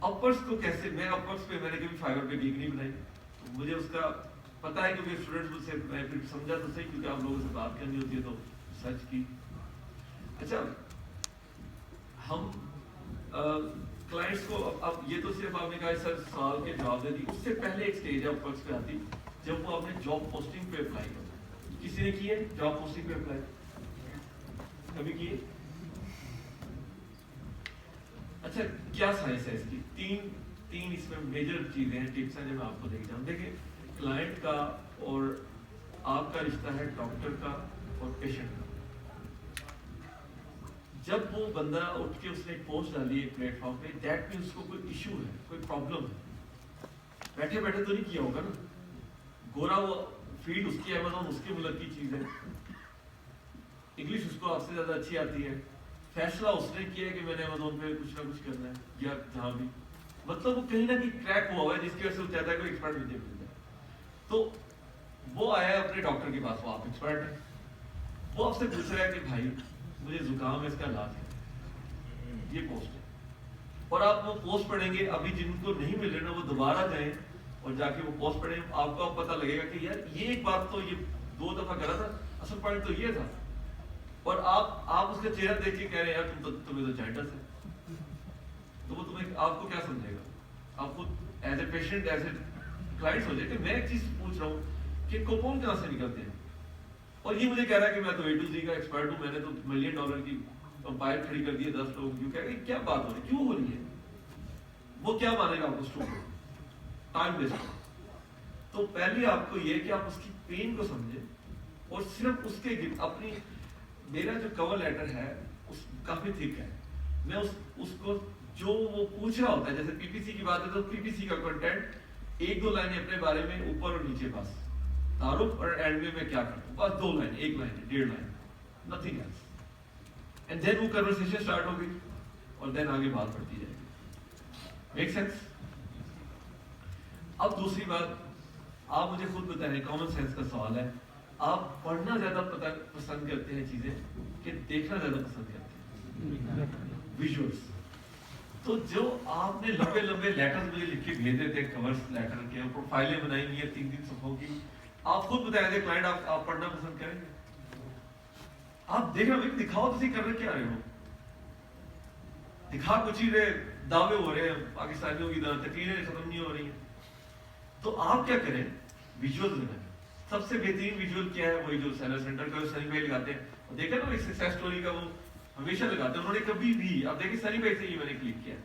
Upwards को कैसे, मैं अपवर्ड्स पे मैंने कभी फाइवर पे गिग नहीं बनाई, तो मुझे उसका पता है क्योंकि स्टूडेंट्स मुझसे, मैं फिर समझा तो सही क्योंकि आप लोगों से बात करनी होती है तो सर्च की। अच्छा, हम क्लाइंट्स को अब ये तो सिर्फ आपने कहा सर सवाल के जवाब दे दी, उससे पहले एक स्टेज है अपवर्ड्स पे आती जब वो अपने जॉब पोस्टिंग पे अप्लाई करता है। किसी ने किए जॉब पोस्टिंग पे अप्लाई? कभी किए? अच्छा, क्या साइंस है इसकी? तीन इसमें मेजर चीजें हैं, टिप्स हैं जो मैं आपको देख जाऊँ। देखिए, क्लाइंट का और आपका रिश्ता है डॉक्टर का और पेशेंट का। जब वो बंदा उठ के उसने एक पोस्ट डाली है प्लेटफॉर्म पे, दैट मींस उसको कोई इशू है, कोई प्रॉब्लम है। बैठे बैठे तो नहीं किया होगा ना, गोरा वो फील्ड उसकी, अमेज़न उसके मुल्क की चीज है, इंग्लिश उसको आपसे ज्यादा अच्छी आती है, फैसला उसने किया है कि मैंने अमेज़न पे कुछ ना कुछ करना है, या जहां भी, मतलब वो कहीं ना कहीं क्रैक हुआ हुआ है जिसकी वजह से वो चाहता है कोई एक्सपर्ट मुझे मिल जाए। तो वो आया है अपने डॉक्टर के पास, वो आप एक्सपर्ट है, वो आपसे पूछ रहा है कि भाई मुझे जुकाम है, इसका इलाज है, ये पोस्ट है, और आप वो पोस्ट पढ़ेंगे, अभी जिनको नहीं मिल रहे ना वो दोबारा जाएं और जाके वो पोस्ट पढ़ें, आपको अब पता लगेगा कि यार ये एक बात तो ये 2 दफा करा था, असल पॉइंट तो ये था, और आप उसका चेहरा देख के कह रहे हैं यार तुम्हें तो जाइंटस है, तो वो तुम्हें आपको क्या समझेगा? आपको as a patient, as a client सोचे कि मैं एक चीज पूछ रहा हूँ कि कोपोन कहाँ से निकलते हैं, और ये मुझे कह रहा है कि मैं तो A to Z का एक्सपर्ट हूँ, मैंने तो $1 मिलियन की पाइप खड़ी कर दी है 10 लोगों की, कह रहे क्या बात हो रही, क्यों हो रही है? वो क्या मानेगा आपको? Student time waste. तो पहले आपको ये कि आप उसकी पेन को समझे, और सिर्फ उसके अपनी, मेरा जो कवर लेटर है उस काफी थिक है, मैं उसको जो वो पूछ रहा होता है, जैसे पीपीसी की बात है तो पीपीसी का कंटेंट 1-2 लाइन अपने बारे में ऊपर और नीचे, बस तारुफ और एंड में मैं क्या करता हूँ, बस 2 line, 1 line, 1.5 line, nothing else, and then वो कन्वर्सेशन स्टार्ट हो गई और देन आगे बात बढ़ती जाएगी। Make sense? अब दूसरी बात, आप मुझे खुद बताएं, कॉमन सेंस का सवाल है, आप पढ़ना ज्यादा पसंद करते हैं चीजें कि देखना ज्यादा पसंद करते हैं? विजुअल्स। तो जो आपने लंबे लंबे लेटर्स मुझे लिख के भेजे थे, कवर्स लेटर के, प्रोफाइलें बनाई हुई है 3-3 सफों की, आप खुद बताए थे क्लाइंट आप पढ़ना पसंद करेंगे? आप देख रहे हो, दिखाओ तो सही कर रहे क्या रहे हो, दिखा कुछ ही रहे, दावे हो रहे हैं पाकिस्तानियों की तरह, तकरीरें खत्म नहीं हो रही हैं, तो आप क्या करें? विजुअल्स बनाएं। सबसे बेहतरीन विजुअल क्या है? वही जो सेलर सेंटर का सनी भाई लगाते हैं, और देखा ना सक्सेस स्टोरी का, वो हमेशा लगाते हैं, उन्होंने कभी भी, अब देखिए सनी भाई से ही मैंने क्लिक किया,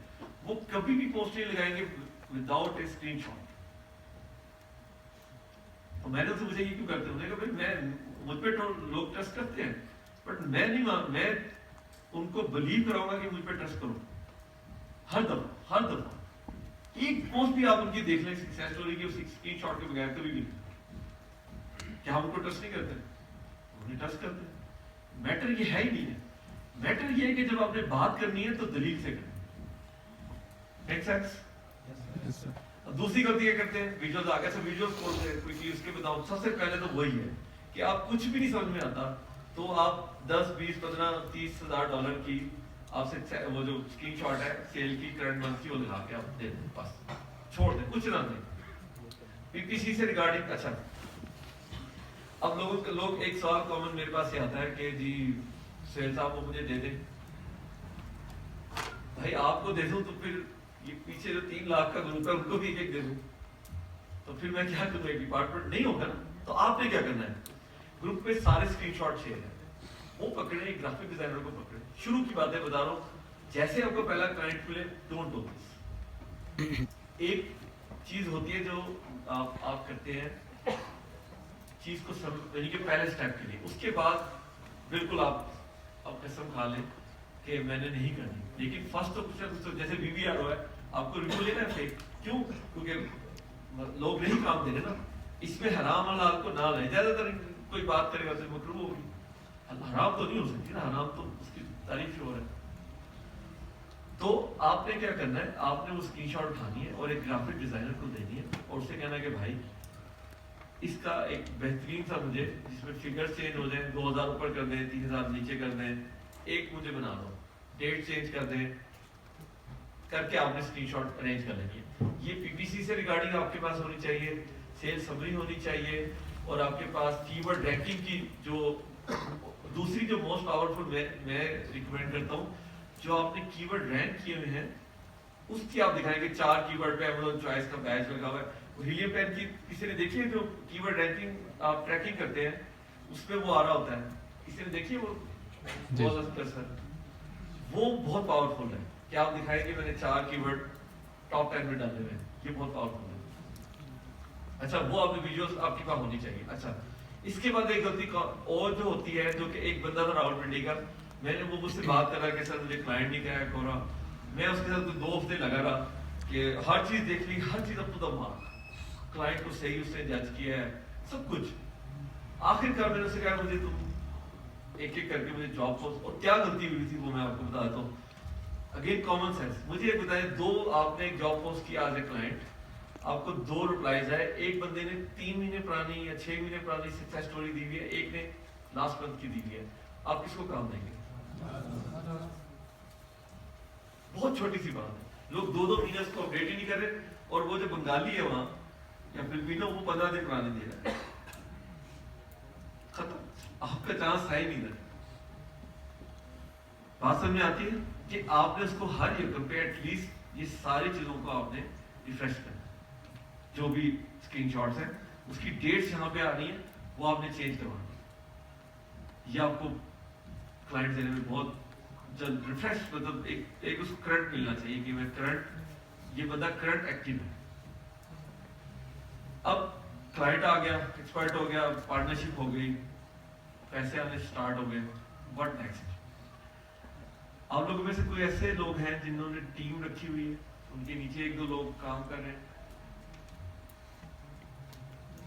वो कभी भी पोस्ट नहीं लगाएंगे विदाउट ए स्क्रीनशॉट। तो मैंने उनसे पूछा ये क्यों करते हैं? उन्होंने कहा भाई मैं, मुझ पे तो लोग ट्रस्ट करते हैं, बट मैं उनको बिलीव कराऊंगा कि मुझ पे ट्रस्ट करो, हर दफा एक पोस्ट भी आप उनकी देख लें सक्सेस स्टोरी की स्क्रीनशॉट के बगैर, कभी भी। क्या हम उनको ट्रस्ट नहीं करते? उन्हें ट्रस्ट करते हैं। मैटर ये है ही नहीं है, मैटर ये है कि जब आपने बात करनी है तो दलील से करनी। Make sense? दूसरी गलती क्या करते हैं? विजुअल्स आगे से विजुअल्स खोलते हैं, कोई चीज उसके बताओ, सबसे पहले तो वही है कि आप कुछ भी नहीं समझ में आता तो आप 10, 20, 15, 30 हजार डॉलर की आपसे वो जो स्क्रीनशॉट है सेल की करंट मंथ की, वो लगा के आप दे दें, बस छोड़ दें, कुछ ना दें। पीपीसी से रिगार्डिंग, अच्छा अब लोग एक सवाल कॉमन मेरे पास ये आता है कि जी सेल साहब वो मुझे दे दें। भाई आपको दे दूं तो फिर ये पीछे जो 3 लाख का ग्रुप है उनको भी एक दे दूं, तो फिर मैं क्या करूं? एक डिपार्टमेंट नहीं होगा ना। तो आपने क्या करना है? ग्रुप पे सारे स्क्रीनशॉट शेयर है, वो पकड़े, एक ग्राफिक डिजाइनर को पकड़े, शुरू की बातें बता रहा हूं, जैसे आपको पहला क्लाइंट मिले, डोंट डू दिस। एक चीज होती है जो आप करते हैं चीज को यानी कि पहले स्टेप के लिए, उसके बाद बिल्कुल आप कसम खा लें कि मैंने नहीं करनी, लेकिन फर्स्ट तो कुछ ना कुछ, जैसे VVRO है, आपको रिव्यू लेना है फेक, क्यों? क्योंकि लोग नहीं काम दे रहे ना, इसमें हराम हलाल को ना ले, ज्यादातर कोई बात करेगा तो मकरूह होगी, हराम तो नहीं हो सकती ना, हराम तो उसकी तारीफ ही हो रहा है। तो आपने क्या करना है? आपने वो स्क्रीनशॉट उठानी है और एक ग्राफिक डिजाइनर को देनी है और उससे कहना है कि भाई इसका एक बेहतरीन सा मुझे, जिसमें फिगर चेंज हो जाए, 2000 ऊपर कर दें, 3000 नीचे कर दें, एक मुझे बना दो, डेट चेंज कर दें, करके आपने स्क्रीनशॉट अरेंज कर लेनी है। ये पीपीसी से रिगार्डिंग आपके पास होनी चाहिए, सेल्स समरी होनी चाहिए, और आपके पास कीवर्ड रैंकिंग की जो दूसरी जो मोस्ट पावरफुल मैं रिकमेंड करता हूँ, जो आपने कीवर्ड रैंक किए हुए हैं उसकी आप दिखाएंगे। 4 कीवर्ड पे Amazon चॉइस का बैच लगा हुआ है। हीलियम पेन की किसी ने देखी है जो कीवर्ड रैंकिंग आप ट्रैकिंग करते हैं, उसमें वो आ रहा होता है, किसी ने देखी है वो सर? वो बहुत पावरफुल है कि आप दिखाएंगे मैंने 4 कीवर्ड टॉप 10 में डाले हुए हैं, ये बहुत पावरफुल है। अच्छा, वो आपकी वीडियोस आपके पास होनी चाहिए। अच्छा, इसके बाद एक गलती और जो होती है, जो कि एक बंदा था रावलपिंडी का, मैंने वो मुझसे बात करा कि सर मुझे क्लाइंट नहीं कहा कोरा, मैं उसके साथ 2 हफ्ते लगा रहा कि हर चीज देख ली, हर चीज up to the mark, client को सही उसने जज किया है सब कुछ। आखिरकार मैंने उससे कहा मुझे तुम एक एक करके मुझे जॉब पोस्ट, और क्या गलती हुई थी वो मैं आपको बताता हूँ। अगेन कॉमन सेंस, मुझे एक बताएं, 2 आपने एक जॉब पोस्ट किया एज ए क्लाइंट, आपको 2 रिप्लाईज आए, एक बंदे ने 3 महीने पुरानी या 6 महीने पुरानी सक्सेस स्टोरी दी हुई है, एक ने लास्ट मंथ की दी हुई है, आप किसको काम देंगे? बहुत छोटी सी बात है, लोग 2-2 महीने उसको अपडेट ही नहीं कर रहे, और वो जो बंगाली है वहां या फिलिपिनो, वो 15 दिन पुराने दे रहा है, खत्म, आपका चांस है ही नहीं। बात समझ में आती है कि आपने उसको हर ईयर पे एटलीस्ट ये सारी चीजों को आपने रिफ्रेश करना, जो भी स्क्रीनशॉट्स हैं उसकी डेट्स यहाँ पे आ रही है वो आपने चेंज करवानी है। ये आपको क्लाइंट देने में बहुत जल्द रिफ्रेश, मतलब एक उसको करंट मिलना चाहिए कि मैं करंट, ये बंदा करंट एक्टिव है। अब क्लाइंट आ गया, एक्सपर्ट हो गया, पार्टनरशिप हो गई, पैसे आने स्टार्ट हो गए, व्हाट नेक्स्ट? आप लोगों में से कोई ऐसे लोग हैं जिन्होंने टीम रखी हुई है, उनके नीचे 1-2 लोग काम कर रहे हैं?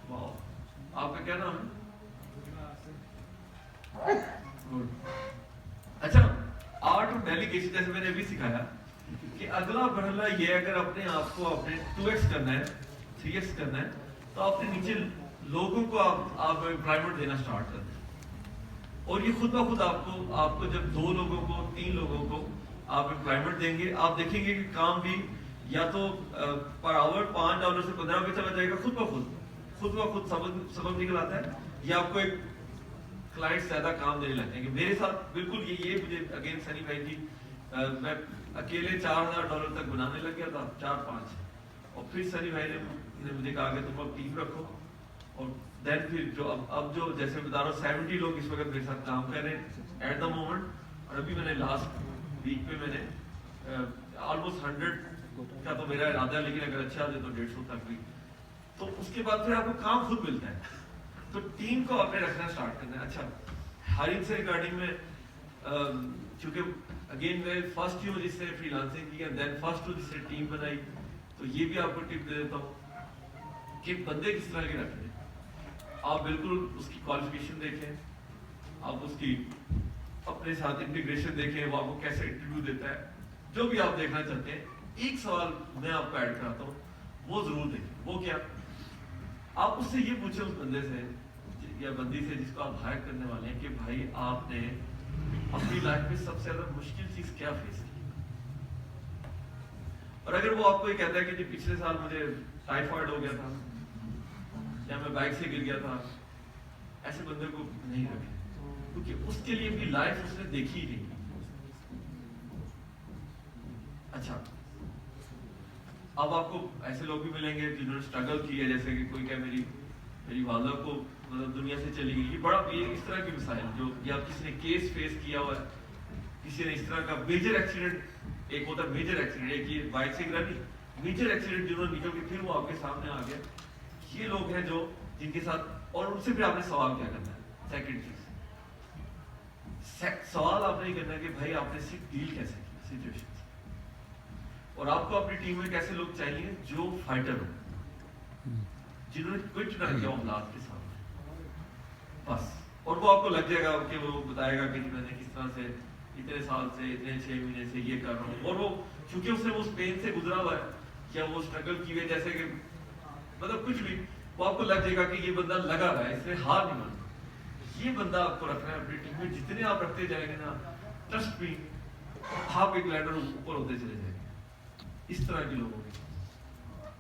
वाह, आपका क्या नाम है? गुड। अच्छा, आर्ट ऑफ डेलीगेशन, जैसे मैंने अभी सिखाया कि अगला मरहला ये, अगर अपने आप को आपने 2x करना है, 3x करना है, तो अपने नीचे लोगों को आप एम्प्लॉयमेंट देना स्टार्ट कर दें, और ये खुद ब खुद आपको जब 2 लोगों को 3 लोगों को आप एम्प्लॉयमेंट देंगे, आप देखेंगे कि काम भी या तो पर आवर $5 से 15 पे चला जाएगा, खुद ब खुद सबक निकल आता है, या आपको एक क्लाइंट ज्यादा काम देने लगते हैं। कि मेरे साथ बिल्कुल ये मुझे अगेन सनी भाई की, मैं अकेले $4000 तक बनाने लग गया था, 4-5, और फिर सनी भाई ने मुझे कहा कि तुम अब टीम रखो, और देन फिर जो अब जो जैसे बता रहा हूँ 70 लोग इस वक्त मेरे साथ काम कर रहे हैं एट द मोमेंट, और अभी मैंने लास्ट वीक पे मैंने ऑलमोस्ट 100 का तो मेरा इरादा है, लेकिन अगर अच्छा है तो 150 तक भी, तो उसके बाद फिर आपको काम खुद मिलता है। तो टीम को आपने रखना स्टार्ट करना है। अच्छा, हायरिंग से रिगार्डिंग में क्योंकि अगेन मैं फर्स्ट हूँ जिसने फ्रीलांसिंग की, देन फर्स्ट हूँ जिसने टीम बनाई, तो ये भी आपको टिप दे देता हूँ कि बंदे किस तरह के रखने। आप बिल्कुल उसकी क्वालिफिकेशन देखें, आप उसकी अपने साथ इंटीग्रेशन देखें, वो आपको कैसे इंटरव्यू देता है, जो भी आप देखना चाहते हैं। एक सवाल मैं आपको ऐड कराता हूँ, वो जरूर देखें। वो क्या, आप उससे ये पूछे उस बंदे से या बंदी से जिसको आप हायर करने वाले हैं कि भाई आपने अपनी लाइफ में सबसे ज्यादा मुश्किल चीज क्या फेस की। और अगर वो आपको ये कहता है कि जी पिछले साल मुझे टाइफाइड हो गया था या मैं बाइक से गिर गया था, ऐसे बंदे को नहीं रखें, क्योंकि उसके लिए भी लाइफ उसने देखी ही नहीं। अच्छा, अब आपको ऐसे लोग भी मिलेंगे जिन्होंने स्ट्रगल की है, जैसे कि कोई क्या मेरी वालदा को मतलब दुनिया से चली गई, ये इस तरह की मिसाइल जो, या किसी ने केस फेस किया हुआ है, किसी ने इस तरह का मेजर एक्सीडेंट, एक होता है मेजर एक्सीडेंट, एक ये बाइक से गिरा नहीं, मेजर एक्सीडेंट जिन्होंने निकल के फिर वो आपके सामने आ गया, ये लोग हैं जो जिनके साथ, और उनसे फिर आपने सवाल क्या करना है। सेकंड चीज, सवाल आपने ये करना है कि भाई आपने सिर्फ डील कैसे की सिचुएशन, और आपको अपनी टीम में कैसे लोग चाहिए जो फाइटर हो, जिन्होंने क्विट ना किया औलाद के सामने बस। और वो आपको लग जाएगा कि वो बताएगा कि मैंने किस तरह से इतने साल से इतने 6 महीने से ये कर रहा हूँ, और वो क्योंकि उसने उस पेन से गुजरा हुआ है या वो स्ट्रगल की हुई, जैसे कि मतलब कुछ भी, वो आपको लग जाएगा कि ये बंदा लगा हुआ है, इसने हार नहीं मानी। ये बंदा आपको रखना है अपनी टीम में। जितने आप रखते जाएंगे ना, ट्रस्ट भी, आप एक लैडर ऊपर होते चले जाएंगे। इस तरह के लोगों के पास।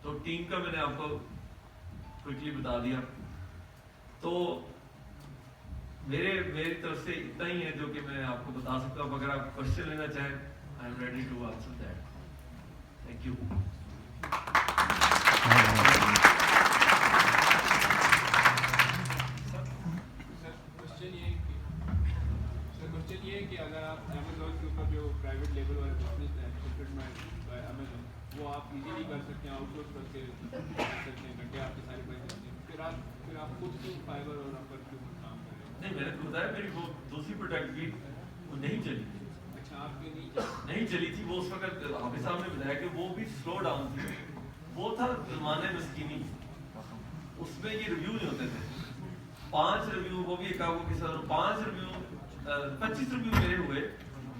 तो टीम का मैंने आपको क्विकली बता दिया। तो मेरी तरफ से इतना ही है जो कि मैं आपको बता सकता हूँ। अगर आप क्वेश्चन लेना चाहें, I am ready to answer that. Thank you. Question ये है कि अगर आप अमेज़न के ऊपर जो प्राइवेट लेवल वाले बिजनेस हैं फुलफिलमेंट बाय अमेज़न, वो आप इजीली कर सकते हैं, आउटसोर्स करके कर सकते हैं, घंटे आपके सारे पैसे। फिर आप खुद क्यों फाइबर और अपर क्यों काम कर रहे हैं? नहीं, मैंने तो बताया मेरी वो दूसरी प्रोडक्ट भी वो नहीं चली। अच्छा, आपकी नहीं चली थी वो। उस वक्त हाफिज साहब ने बताया कि वो भी स्लो डाउन थी। वो था ज़माने में स्कीनी, उसमें ये रिव्यू नहीं होते थे। 5 रिव्यू, वो भी एक आपको के साथ 5 रिव्यू 25 रिव्यू मेरे हुए।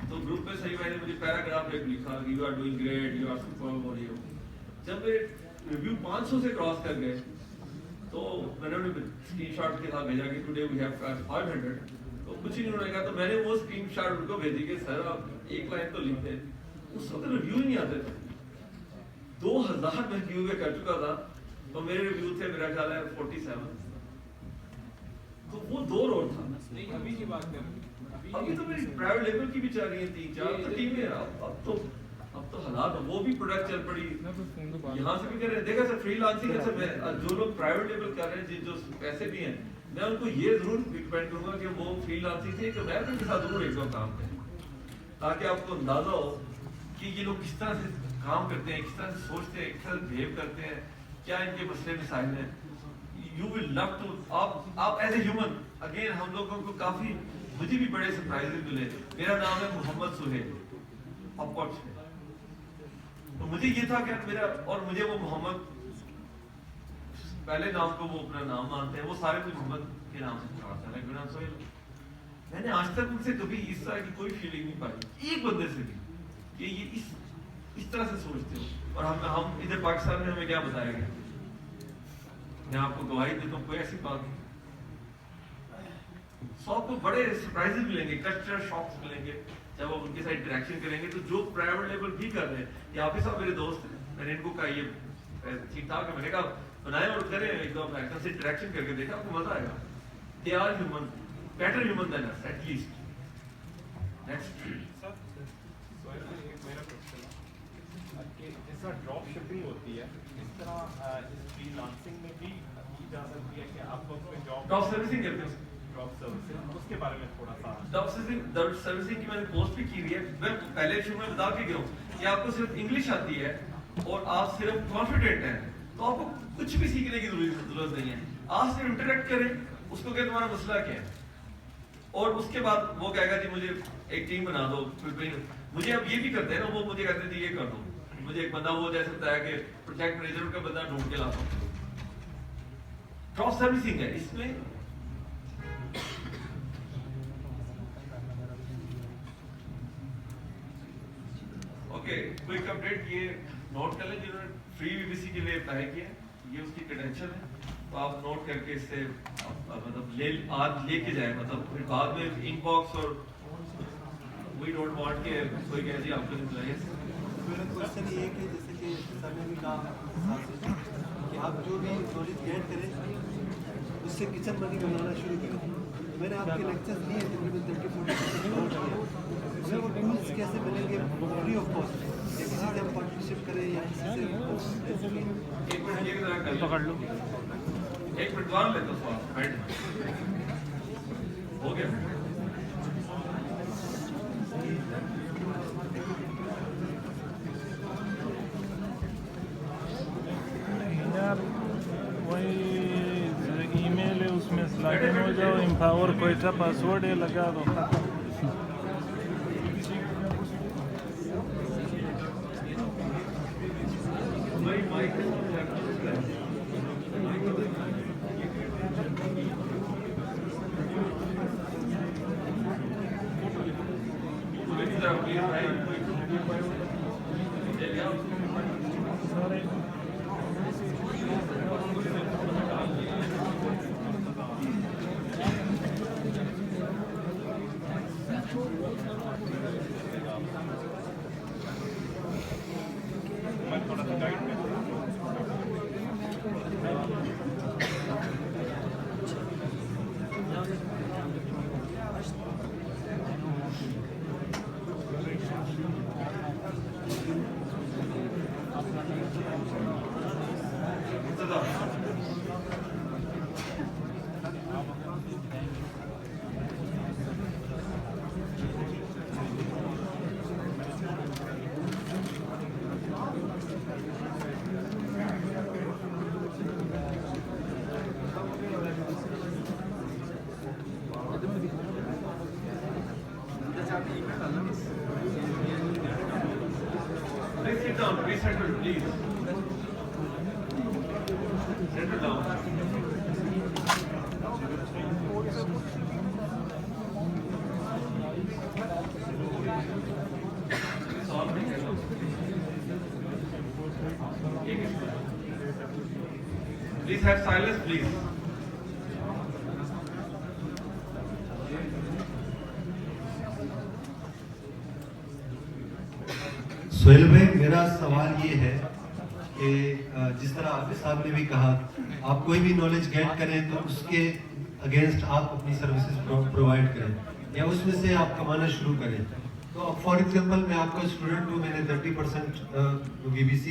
तो ग्रुप में सही मैंने मुझे पैराग्राफ एक लिखा, you are doing great, you are superb. और ये जब मेरे रिव्यू 500 से क्रॉस कर गए तो मैंने उन्हें स्क्रीनशॉट के साथ भेजा कि टुडे वी हैव 500। तो कुछ ही नहीं उन्होंने कहा। तो मैंने वो स्क्रीनशॉट उनको भेजी कि सर आप एक लाइन तो लिखते। उस वक्त रिव्यू ही नहीं आते थे। 2000 में रिव्यू में कर चुका था। तो मेरे रिव्यू थे मेरा ख्याल है 47। तो वो 2 रोड था। नहीं, अभी की बात कर अभी तो मेरी प्राइवेट लेवल की भी चल रही है 3-4 तो टीमें। अब तो हालात, वो भी प्रोडक्ट चल पड़ी, यहाँ से भी कर रहे हैं। देखा सर फ्रीलांसिंग से जो लोग प्राइवेट लेवल कर रहे हैं, जो पैसे भी हैं, मैं उनको ये जरूर रिकमेंड करूंगा कि वो फ्रीलांसिंग से कि मैं उनके साथ जरूर एक दो काम करें, ताकि आपको अंदाजा हो कि ये लोग किस तरह से काम करते हैं, किस तरह से सोचते हैं, किस तरह से बिहेव करते हैं, क्या इनके मसले मसाइल हैं। यू विल लव टू, आप एज ए ह्यूमन, अगेन हम लोगों को काफी, मुझे भी बड़े सरप्राइजेस मिले। मेरा नाम है मोहम्मद सुहेल अपवर्ड्स में। तो मुझे ये था कि मेरा, और मुझे वो मोहम्मद पहले नाम को वो अपना नाम मानते हैं, वो सारे मुझे मोहम्मद के नाम से पुकारते हैं, मेरा नाम सुहेल। मैंने आज तक उनसे कभी इस तरह की कोई फीलिंग नहीं पाई एक बंदे से भी कि ये इस तरह से सोचते हो। और हम इधर पाकिस्तान में हमें क्या बताया गया, मैं आपको गवाही देता हूँ, कोई ऐसी बात नहीं। सो आपको बड़े सरप्राइजेस मिलेंगे, कल्चरल शॉक्स मिलेंगे जब आप उनके साथ इंटरेक्शन करेंगे। तो जो प्राइवेट लेवल भी कर रहे हैं, यहाँ पे सब मेरे दोस्त हैं, मैंने इनको कहा ये ठीक ठाक है, मैंने कहा बनाए और करें, एकदम एक्टर से इंटरेक्शन करके देखा, आपको मजा आएगा। They are human, better human than us at least. Next मेरा क्वेश्चन है कि जैसा ड्रॉप शिपिंग होती है, इस तरह इस फ्रीलांसिंग में भी की जा सकती है कि आप उसमें जॉब ड्रॉप सर्विसिंग करते हैं, ड्रॉप सर्विसिंग, उसके बारे में थोड़ा सा। ड्रॉप सर्विसिंग की मैंने पोस्ट भी की हुई है। मैं पहले शुरू में बता के गया हूँ कि आपको सिर्फ इंग्लिश आती है और आप सिर्फ कॉन्फिडेंट हैं, तो आपको कुछ भी सीखने की जरूरत नहीं है। आप सिर्फ इंटरेक्ट करें, उसको कहें तुम्हारा मसला क्या है, और उसके बाद वो कहेगा जी मुझे एक टीम बना दो। मुझे अब ये भी करते हैं ना, वो मुझे कहते थे ये कर दो। मुझे एक बंदा वो जैसे बताया कि प्रोजेक्ट मैनेजर का बंदा ढूंढ के लाता हूँ। ड्रॉप सर्विसिंग है इसमें। ओके, क्विक अपडेट, ये नोट कर लें जिन्होंने फ्री बीबीसी के लिए अप्लाई किया, ये उसकी क्रेडेंशियल है, तो आप नोट करके इससे मतलब आज लेके जाए, मतलब फिर बाद में इनबॉक्स और वी डोंट वांट के कोई कहे जी आपको नहीं। मेरा क्वेश्चन ये है कि जैसे कि सर ने भी कहा कि आप जो भी नॉलेज गेट करें उससे किचन बनी बनाना शुरू करें। मैंने आपके लेक्चर्स लिए तकरीबन 30-40 हमें वो टूल्स कैसे मिलेंगे फ्री ऑफ कॉस्ट, या किसी से हम पार्टनरशिप करें या किसी से एक मिनट ये जरा पकड़ लो, एक मिनट द्वार ले तो बैठ हो गया। यार वही ईमेल है, उसमें लॉग इन हो जाओ, एम्पावर कोयटा पासवर्ड है लगा दो। Please sit down, please settle, please. Settle down. Please have silence, please. Sohail भाई, मेरा सवाल ये है कि जिस तरह आबिद साहब ने भी कहा, आप कोई भी नॉलेज गेट करें तो उसके अगेंस्ट आप अपनी सर्विसेज प्रोवाइड करें या उसमें से आप कमाना शुरू करें। तो अब फॉर एग्जांपल मैं आपका स्टूडेंट हूँ, मैंने 30% VBC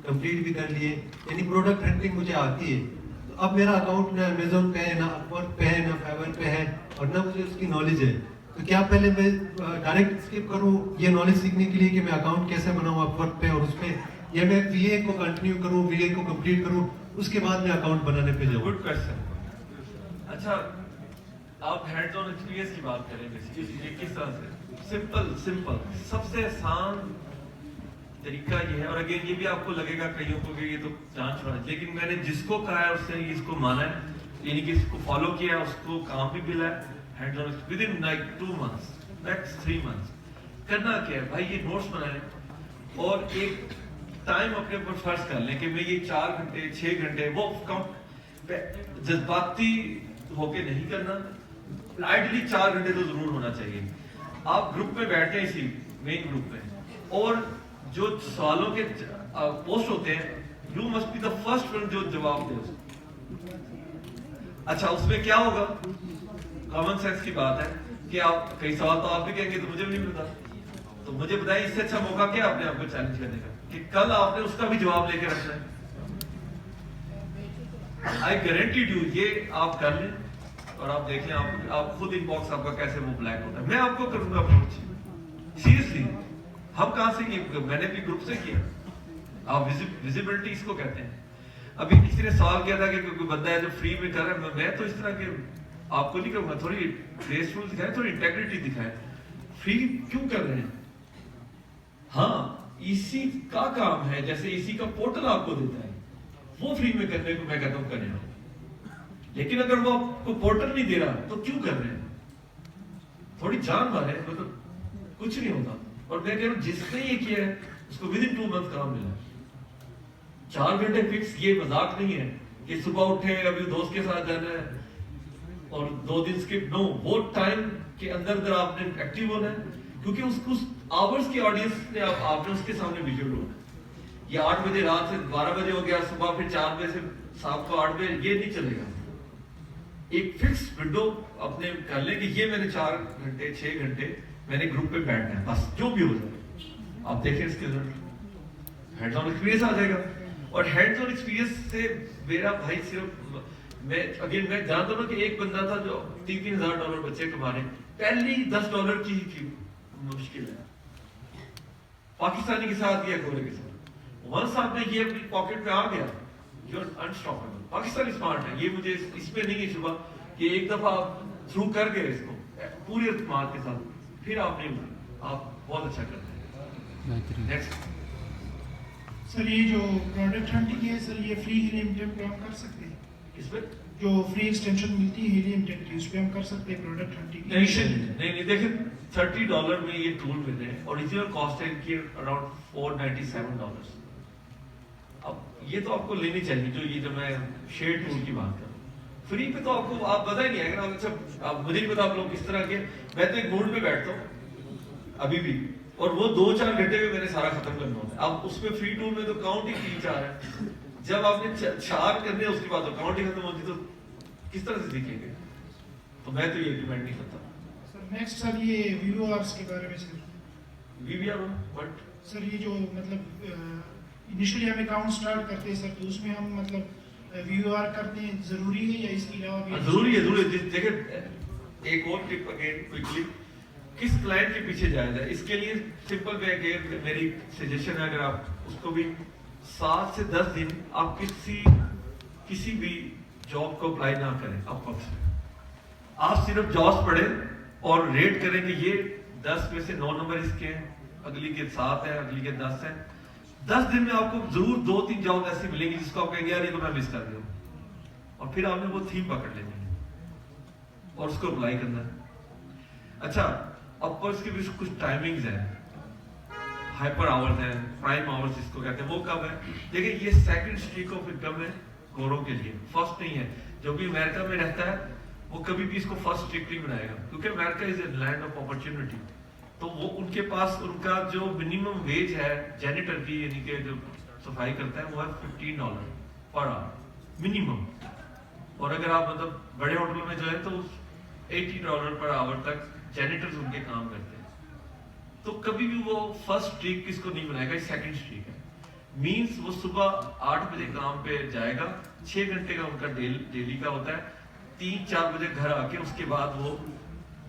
कंप्लीट भी कर लिए, यानी प्रोडक्ट हंटिंग मुझे आती है। तो अब मेरा अकाउंट ना अमेजोन पे है, ना अपवर्क पे है, ना फाइवर पे है और ना मुझे उसकी नॉलेज है। तो क्या पहले मैं डायरेक्ट स्किप करूं ये नॉलेज सीखने के लिए कि मैं अकाउंट कैसे बनाऊं अपवर्क पे और उस पे, या मैं VA को कंटिन्यू करूं, VA को कंप्लीट करूं, उसके बाद मैं अकाउंट बनाने पे जाऊं? Good question. अच्छा, आप हैंड्स ऑन एक्सपीरियंस की बात करें बेसिकली किस तरह से? सिंपल सबसे आसान तरीका ये है, और अगेन ये भी आपको लगेगा कईयों को कि ये तो जान छोड़ा, लेकिन मैंने जिसको कहा है उससे इसको माना है, यानी कि इसको फॉलो किया, उसको काम भी मिला है। Hands on within like 2 months, next 3 months करना क्या है भाई, ये नोट्स बनाए और एक टाइम अपने ऊपर फर्ज कर लें कि मैं ये 4 घंटे 6 घंटे, वो कम जज्बाती होके नहीं करना, आइडली 4 घंटे तो जरूर होना चाहिए। आप ग्रुप में बैठे हैं, इसी मेन ग्रुप में, और जो सवालों के पोस्ट होते हैं, you must be the first one जो जवाब दे उसको। अच्छा, उसमें क्या होगा? कॉमन सेंस की बात है कि आप कई सवाल तो आप भी कहेंगे तो मुझे भी नहीं पता, तो मुझे बताइए इससे अच्छा मौका क्या अपने आप को चैलेंज करने का कि कल आपने उसका भी जवाब लेके रखना है। आई गारंटीड यू, ये आप कर लें और आप देख लें आप खुद इनबॉक्स आपका कैसे वो ब्लैक होता है। मैं आपको करूंगा अप्रोच, सीरियसली। हम कहां से किए? मैंने भी ग्रुप से किया। आप विजिबिलिटी इसको कहते हैं। अभी किसी ने सवाल किया था कि कोई बंदा है जो फ्री में कर रहा है, मैं तो इस तरह के आपको नहीं कहूंगा, थोड़ी ग्रेसफुल दिखाए, थोड़ी इंटेग्रिटी दिखाए। फ्री क्यों कर रहे हैं? हाँ, इसी का काम है, जैसे इसी का पोर्टल आपको देता है, वो फ्री में करने को मैं कहता हूं करें। लेकिन अगर वो आपको पोर्टल नहीं दे रहा तो क्यों कर रहे हैं? थोड़ी जान मारे, मतलब कुछ नहीं होता। और मैं कह रहा हूं जिसने ये किया है उसको विदिन 2 months काम मिला। 4 घंटे फिक्स, ये मजाक नहीं है कि सुबह उठे अभी दोस्त के साथ जाना है और 2 दिन स्किप, नो। वो टाइम के अंदर आपने एक्टिव होना है, क्योंकि उस आवर्स की ऑडियंस ने आपने उसके सामने विजुअल होना है। ये 8 बजे रात से 12 बजे हो गया, सुबह फिर 4 बजे से शाम को 8 बजे, ये नहीं चलेगा। एक फिक्स विंडो अपने कर ले कि ये मैंने 4 घंटे 6 घंटे मैंने ग्रुप पे बैठना है, बस जो भी हो जाए। आप देखें इसके रिजल्ट, हैंड्स ऑन एक्सपीरियंस आ जाएगा। और हैंड्स ऑन एक्सपीरियंस से मेरा भाई सिर्फ मैं जानता हूं कि एक बंदा था जो $3,000 बच्चे कमा रहे, पहली $10 की ही मुश्किल है। पाकिस्तानी के साथ या गोरे के साथ, वंस आपने ये अपनी पॉकेट में आ गया, you are unstoppable. Pakistani smart है, ये मुझे इसमें नहीं है शुबा कि एक दफा आप थ्रू कर गए इसको पूरी इत्मीनान के साथ, फिर आप नहीं हुए, आप बहुत अच्छा करते हैं। नेक्स्ट सर, ये जो प्रोडक्ट हंटिंग है सर, ये फ्री हीलियम टेप पे हम कर सकते हैं? इसमें जो फ्री एक्सटेंशन मिलती है हीलियम टेप की, उस पे हम कर सकते हैं प्रोडक्ट हंटिंग? नहीं देखिए, $30 में ये टूल मिल रहे हैं। ओरिजिनल कॉस्ट है इनकी अराउंड $497। अब ये तो आपको लेनी चाहिए, जो ये जो मैं शेड टूल की बात कर रहा हूँ। फ्री पे तो आपको आप पता ही नहीं आएगा। अच्छा, आप मुझे नहीं पता आप लोग किस तरह के, मैं तो एक मूड में बैठता हूँ अभी भी, और वो 2-4 घंटे में मैंने सारा खत्म करना होता है। अब उसमें फ्री टूल में तो काउंट ही 3-4 है, जब आपने 4 करने उसके बाद तो काउंट ही खत्म होती, तो किस तरह से सीखेंगे? तो मैं तो ये रिकमेंड नहीं करता। सर नेक्स्ट सर, ये VORs के बारे में सर। VBR बट सर ये जो मतलब इनिशियली हम अकाउंट स्टार्ट करते हैं सर, तो उसमें हम मतलब VOR करते हैं, ज़रूरी है या इसके अलावा भी? जरूरी है, जरूरी है। देखिए एक और टिप अगेन क्विकली, किस क्लाइंट के पीछे जाया जाए, इसके लिए सिंपल वे अगेन मेरी सजेशन है, अगर आप उसको भी 7 से 10 दिन आप किसी भी जॉब को अप्लाई ना करें अपवर्क में, आप सिर्फ जॉब्स पढ़ें और रेट करें कि ये 10 में से 9 नंबर इसके हैं, अगली के 7 है, अगली के 10 है। 10 दिन में आपको जरूर 2-3 जॉब ऐसी मिलेंगी जिसको आप कहेंगे यार ये तो मैं मिस कर गया हूं, और फिर आपने वो थीम पकड़ लेनी है और उसको अप्लाई करना है। अच्छा, अपवर्क्स की भी कुछ टाइमिंग्स हैं, हाइपर आवर्स हैं, प्राइम आवर्स जिसको कहते हैं, वो कब है? देखिए ये सेकंड स्ट्रीक ऑफ इनकम है गोरों के लिए, फर्स्ट नहीं है। जो भी अमेरिका में रहता है वो कभी भी इसको फर्स्ट स्ट्रीक नहीं बनाएगा, क्योंकि America is a land of opportunity. तो वो उनके पास उनका जो मिनिमम वेज है जैनिटर की, यानी कि जो सफाई करता है, वो है $15 पर आवर मिनिमम। और अगर आप मतलब बड़े होटलों में जाए तो $80 पर आवर तक जैनिटर्स उनके काम करते हैं। तो कभी भी वो फर्स्ट स्ट्रीक किसको नहीं बनाएगा, सेकंड स्ट्रीक है। मींस वो सुबह 8 बजे काम पे जाएगा, 6 घंटे का उनका डेली का होता है, 3-4 बजे घर आके उसके बाद वो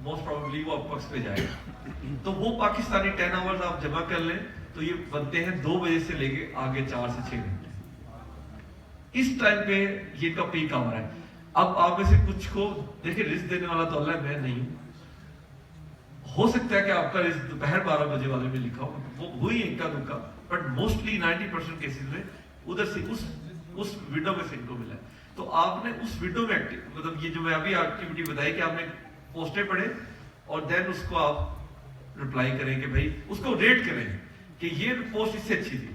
मोस्ट प्रोबेबली वो अपवर्क्स पे जाएगा। तो वो पाकिस्तानी 10 आवर्स आप जमा कर लें तो ये बनते हैं 2 बजे से लेके आगे 4 से 6 घंटे। इस टाइम पे ये का पीक आवर है। अब आप में से कुछ को देखिए रिस्क देने वाला तो अल्लाह, मैं नहीं हूं। हो सकता है कि आपका रिस्क दोपहर 12 बजे वाले में लिखा हो, वो हुई इनका दुक्का, बट मोस्टली 90% केसेस में उधर से उस विंडो में से इनको मिला है। तो आपने उस विंडो में मतलब ये जो मैं अभी एक्टिविटी बताई कि आपने पोस्टें पढ़े और देन उसको आप रिप्लाई करें कि भाई उसको रेट करें कि ये पोस्ट इससे अच्छी थी।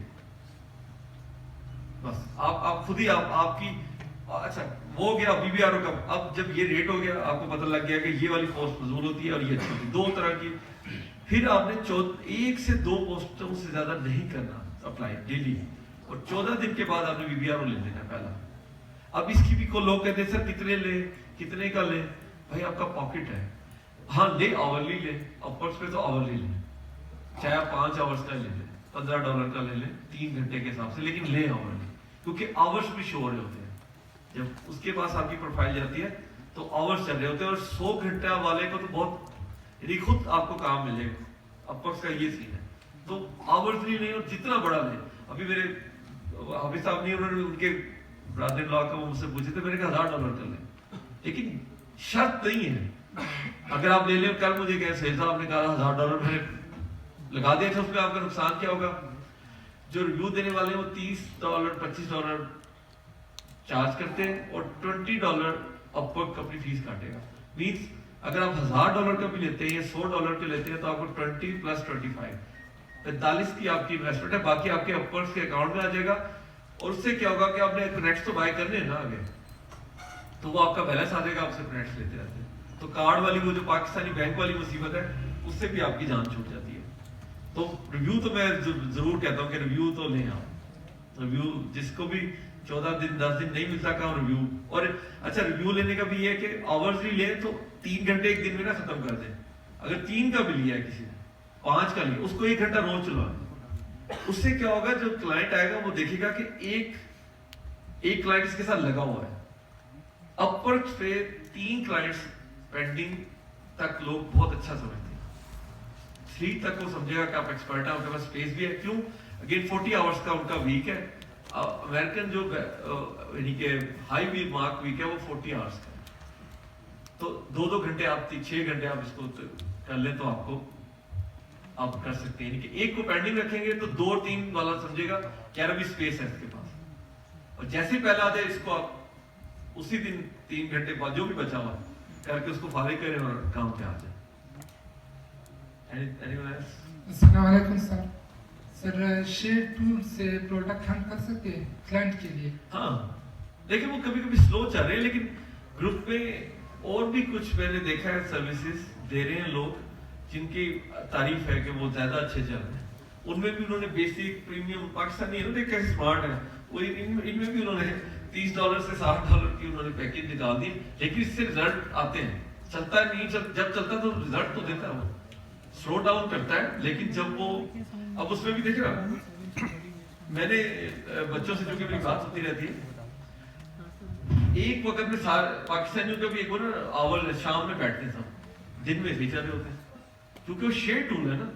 बस आप खुद ही आपकी अच्छा वो हो गया BBRO का। अब जब ये रेट हो गया, आपको पता लग गया कि ये वाली पोस्ट फजूल होती है और ये अच्छी होती है, 2 तरह की। फिर आपने 1 से 2 पोस्टों से ज्यादा नहीं करना अप्लाई डेली, और 14 दिन के बाद आपने BBRO ले लेना पहला। अब इसकी भी को लोग कहते हैं सर कितने ले, कितने का ले? भाई आपका पॉकेट है, हाँ ले, आवरली ले, अपवर्क्स पे तो आवरली ले, चाहे आप 5 आवर्स का ले लें, $15 का ले लें 3 घंटे के हिसाब से, लेकिन ले आवरली, क्योंकि आवर्स भी शो हो रहे होते हैं। जब उसके पास आपकी प्रोफाइल जाती है तो आवर्स चल रहे होते हैं, और 100 घंटा वाले को तो बहुत यदि खुद आपको काम मिलेगा। अपवर्क्स का ये सीन है, तो आवर्स नहीं, और जितना बड़ा ले। अभी मेरे हाफिज साहब नहीं, उन्होंने उनके ब्रदर लॉ का मुझसे पूछे थे, मैंने कहा $1000 कर ले, लेकिन शर्त नहीं है अगर आप ले लें। कल मुझे कह सही साहब ने कहा $1000 मैंने लगा दिया था, उसमें आपका नुकसान क्या होगा? जो रिव्यू देने वाले हैं वो $30 $25 चार्ज करते हैं, और $20 अपवर्क अपनी फीस काटेगा। मींस अगर आप $1000 का भी लेते हैं या $100 के लेते हैं तो आपको 20 + 25 45 की आपकी इन्वेस्टमेंट है, बाकी आपके अपवर्क्स के अकाउंट में आ जाएगा। और उससे क्या होगा कि आपने कनेक्ट्स तो बाय करने हैं ना आगे, तो वो आपका बैलेंस आ जाएगा, आपसे कनेक्ट्स लेते रहते हैं। तो कार्ड वाली वो जो पाकिस्तानी बैंक वाली मुसीबत है, उससे भी आपकी जान छूट जाती है। तो रिव्यू तो मैं जरूर कहता हूँ कि रिव्यू तो लें आप। रिव्यू जिसको भी 14 दिन 10 दिन नहीं मिलता काम रिव्यू। और अच्छा रिव्यू लेने का भी ये है कि आवर्स भी ले तो 3 घंटे एक दिन में ना खत्म कर दें। अगर 3 का भी लिया है किसी ने, 5 का लिया, उसको 1 घंटा रोज चलवाएं। उससे क्या होगा, जो क्लाइंट आएगा वो देखेगा कि एक क्लाइंट इसके साथ लगा हुआ है। अपवर्क पे 3 क्लाइंट्स पेंडिंग तक लोग बहुत अच्छा समझते हैं, 3 तक वो समझेगा कि आप एक्सपर्ट है, उनके पास स्पेस भी है। क्यों? अगेन 40 आवर्स का उनका वीक है। अमेरिकन जो यानी कि हाई वी मार्क वीक है वो 40 आवर्स का। तो 2-2 घंटे आप 6 घंटे आप इसको कर लें तो आपको आप कर सकते हैं। यानी कि एक को पेंडिंग रखेंगे तो 2 और 3 वाला समझेगा कि यार अभी स्पेस है इसके पास, और जैसे ही पहला आ जाए इसको आप उसी दिन 3 घंटे बाद जो भी बचा हुआ करके उसको फारिग करें और काम पे आ जाए। अस्सलाम वालेकुम सर। सर शेयर टूल से प्रोडक्ट हम कर सकते हैं क्लाइंट के लिए? हाँ, देखिए वो कभी कभी स्लो चल रहे हैं, लेकिन ग्रुप में और भी कुछ मैंने देखा है सर्विसेज दे रहे हैं लोग जिनकी तारीफ है कि वो ज्यादा अच्छे चल रहे हैं। उनमें भी उन्होंने बेसिक प्रीमियम पाकिस्तानी है ना, देख कैसे स्मार्ट है वो, इनमें भी उन्होंने $30 से $60 की उन्होंने पैकेज निकाल दी, लेकिन इससे रिजल्ट आते हैं। चलता नहीं, जब चलता तो रिजल्ट तो देता है, वो स्लो डाउन करता है, लेकिन जब वो अब उसमें भी देख रहा میں نے بچوں سے جو کہ میری بات ہوتی رہتی ہے، ایک وقت میں پاکستانیوں کا بھی ایک وہ نا اول شام میں بیٹھتے ہیں سب، دن میں بھیجا رہے ہوتے ہیں، کیونکہ وہ شیئر ٹول ہے نا،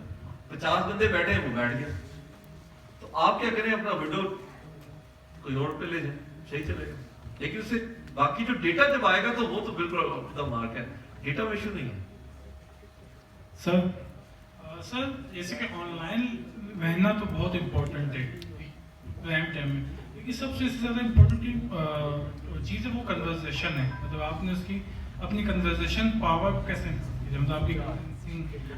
50 بندے بیٹھے ہیں وہ بیٹھ گئے، تو آپ کیا کریں اپنا ونڈو کوئی اور پہ لے جائیں، صحیح چلے گا، لیکن اس سے باقی جو ڈیٹا جب آئے گا تو وہ تو بالکل مارک ہے، ڈیٹا میں ایشو نہیں ہے. سر جیسے کہ آن لائن رہنا تو بہت امپورٹنٹ ہے ریم ٹائم میں، لیکن سب سے زیادہ امپورٹنٹ چیز ہے وہ کنورزیشن ہے. مطلب آپ نے اس کی اپنی کنورزیشن پاور کیسے، مطلب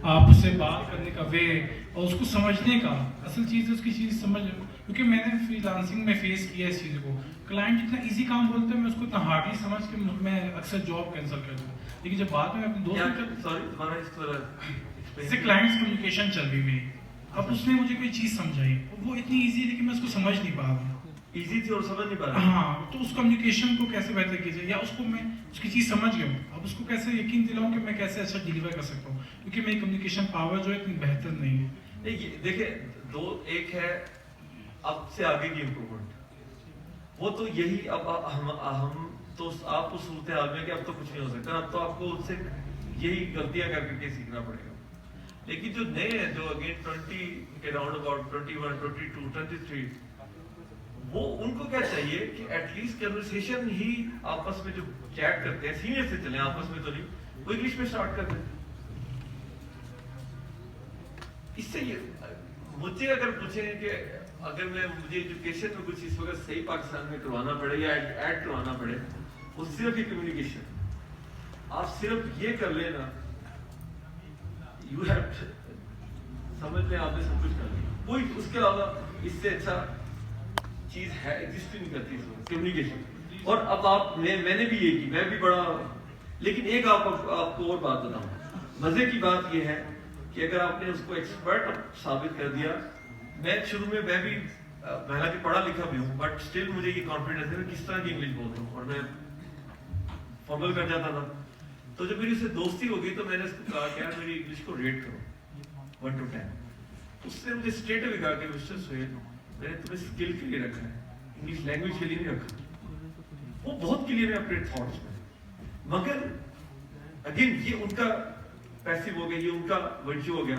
آپ اس سے بات کرنے کا وے اور اس کو سمجھنے کا اصل چیز ہے اس کی چیز سمجھ، کیونکہ میں نے فری لانسنگ میں فیس کیا اس چیز کو. کلائنٹ اتنا ایزی کام بولتے ہیں میں اس کو اتنا ہارڈلی سمجھ کے میں اکثر جاب کینسل کر دوں، لیکن جب بعد میں اپنے دوست جیسے کلائنٹس کمیونیکیشن چل رہی میری، اب اس نے مجھے کوئی چیز سمجھائی وہ اتنی ایزی ہے لیکن میں اس کو سمجھ نہیں پا رہا ہوں. ایزی تھی اور سمجھ نہیں پا رہا. ہاں تو اس کمیونیکیشن کو کیسے بہتر کیا جائے، یا اس کو میں اس کی چیز سمجھ گیا ہوں اب اس کو کیسے یقین دلاؤں کہ میں کیسے اچھا ڈیلیور کر سکتا ہوں، کیونکہ میری کمیونیکیشن پاور جو ہے اتنی بہتر نہیں ہے. دیکھیں دو، ایک ہے اب سے آگے کی امپرومنٹ، وہ تو یہی اب ہم تو آپ کو صورتحال میں کہ اب تو کچھ نہیں ہو سکتا، اب تو آپ کو ان سے یہی غلطیاں کر کے سیکھنا پڑے گا. لیکن جو نئے ہیں جو اگین 20 کے راؤنڈ اباؤٹ 21 22 23 وہ ان کو کیا چاہیے کہ ایٹ لیسٹ کنورسیشن ہی آپس میں جو چیٹ کرتے ہیں سینئر سے چلیں، آپس میں تو نہیں، وہ انگلش میں اسٹارٹ کر دیں. اس سے مجھے اگر پوچھیں کہ اگر مجھے ایجوکیشن میں کچھ اس وقت صحیح پاکستان میں کروانا پڑے یا ایڈ کروانا پڑے، وہ صرف یہ کمیونیکیشن. آپ صرف یہ کر لیں نا، یو ہیو سمجھ لیں آپ نے سب کچھ کر لیا، کوئی اس کے علاوہ اس سے اچھا چیز ہے ایگزسٹ نہیں کرتی اس وقت کمیونیکیشن. اور اب آپ میں نے بھی یہ کی، میں بھی بڑا، لیکن ایک آپ کو اور بات بتاؤں، مزے کی بات یہ ہے کہ اگر آپ نے اس کو ایکسپرٹ ثابت کر دیا، میں شروع میں بھی حالانکہ پڑھا لکھا بھی ہوں بٹ اسٹل مجھے یہ کانفیڈنس ہے میں کس طرح کی انگلش بولتا ہوں اور میں فمبل کر جاتا تھا. تو جب میری اس سے دوستی ہو گئی تو میں نے اس کو کہا کہ یار میری انگلش کو ریٹ کرو 1 to 10. اس نے مجھے اسٹریٹ اوے کہا کہ مسٹر سہیل میں نے تمہیں اسکل کے لیے رکھا ہے، انگلش لینگویج کے لیے نہیں رکھا. وہ بہت کلیئر ہے اپنے تھاٹس میں، مگر اگین یہ ان کا پیسو ہو گیا، یہ ان کا ورچو ہو گیا.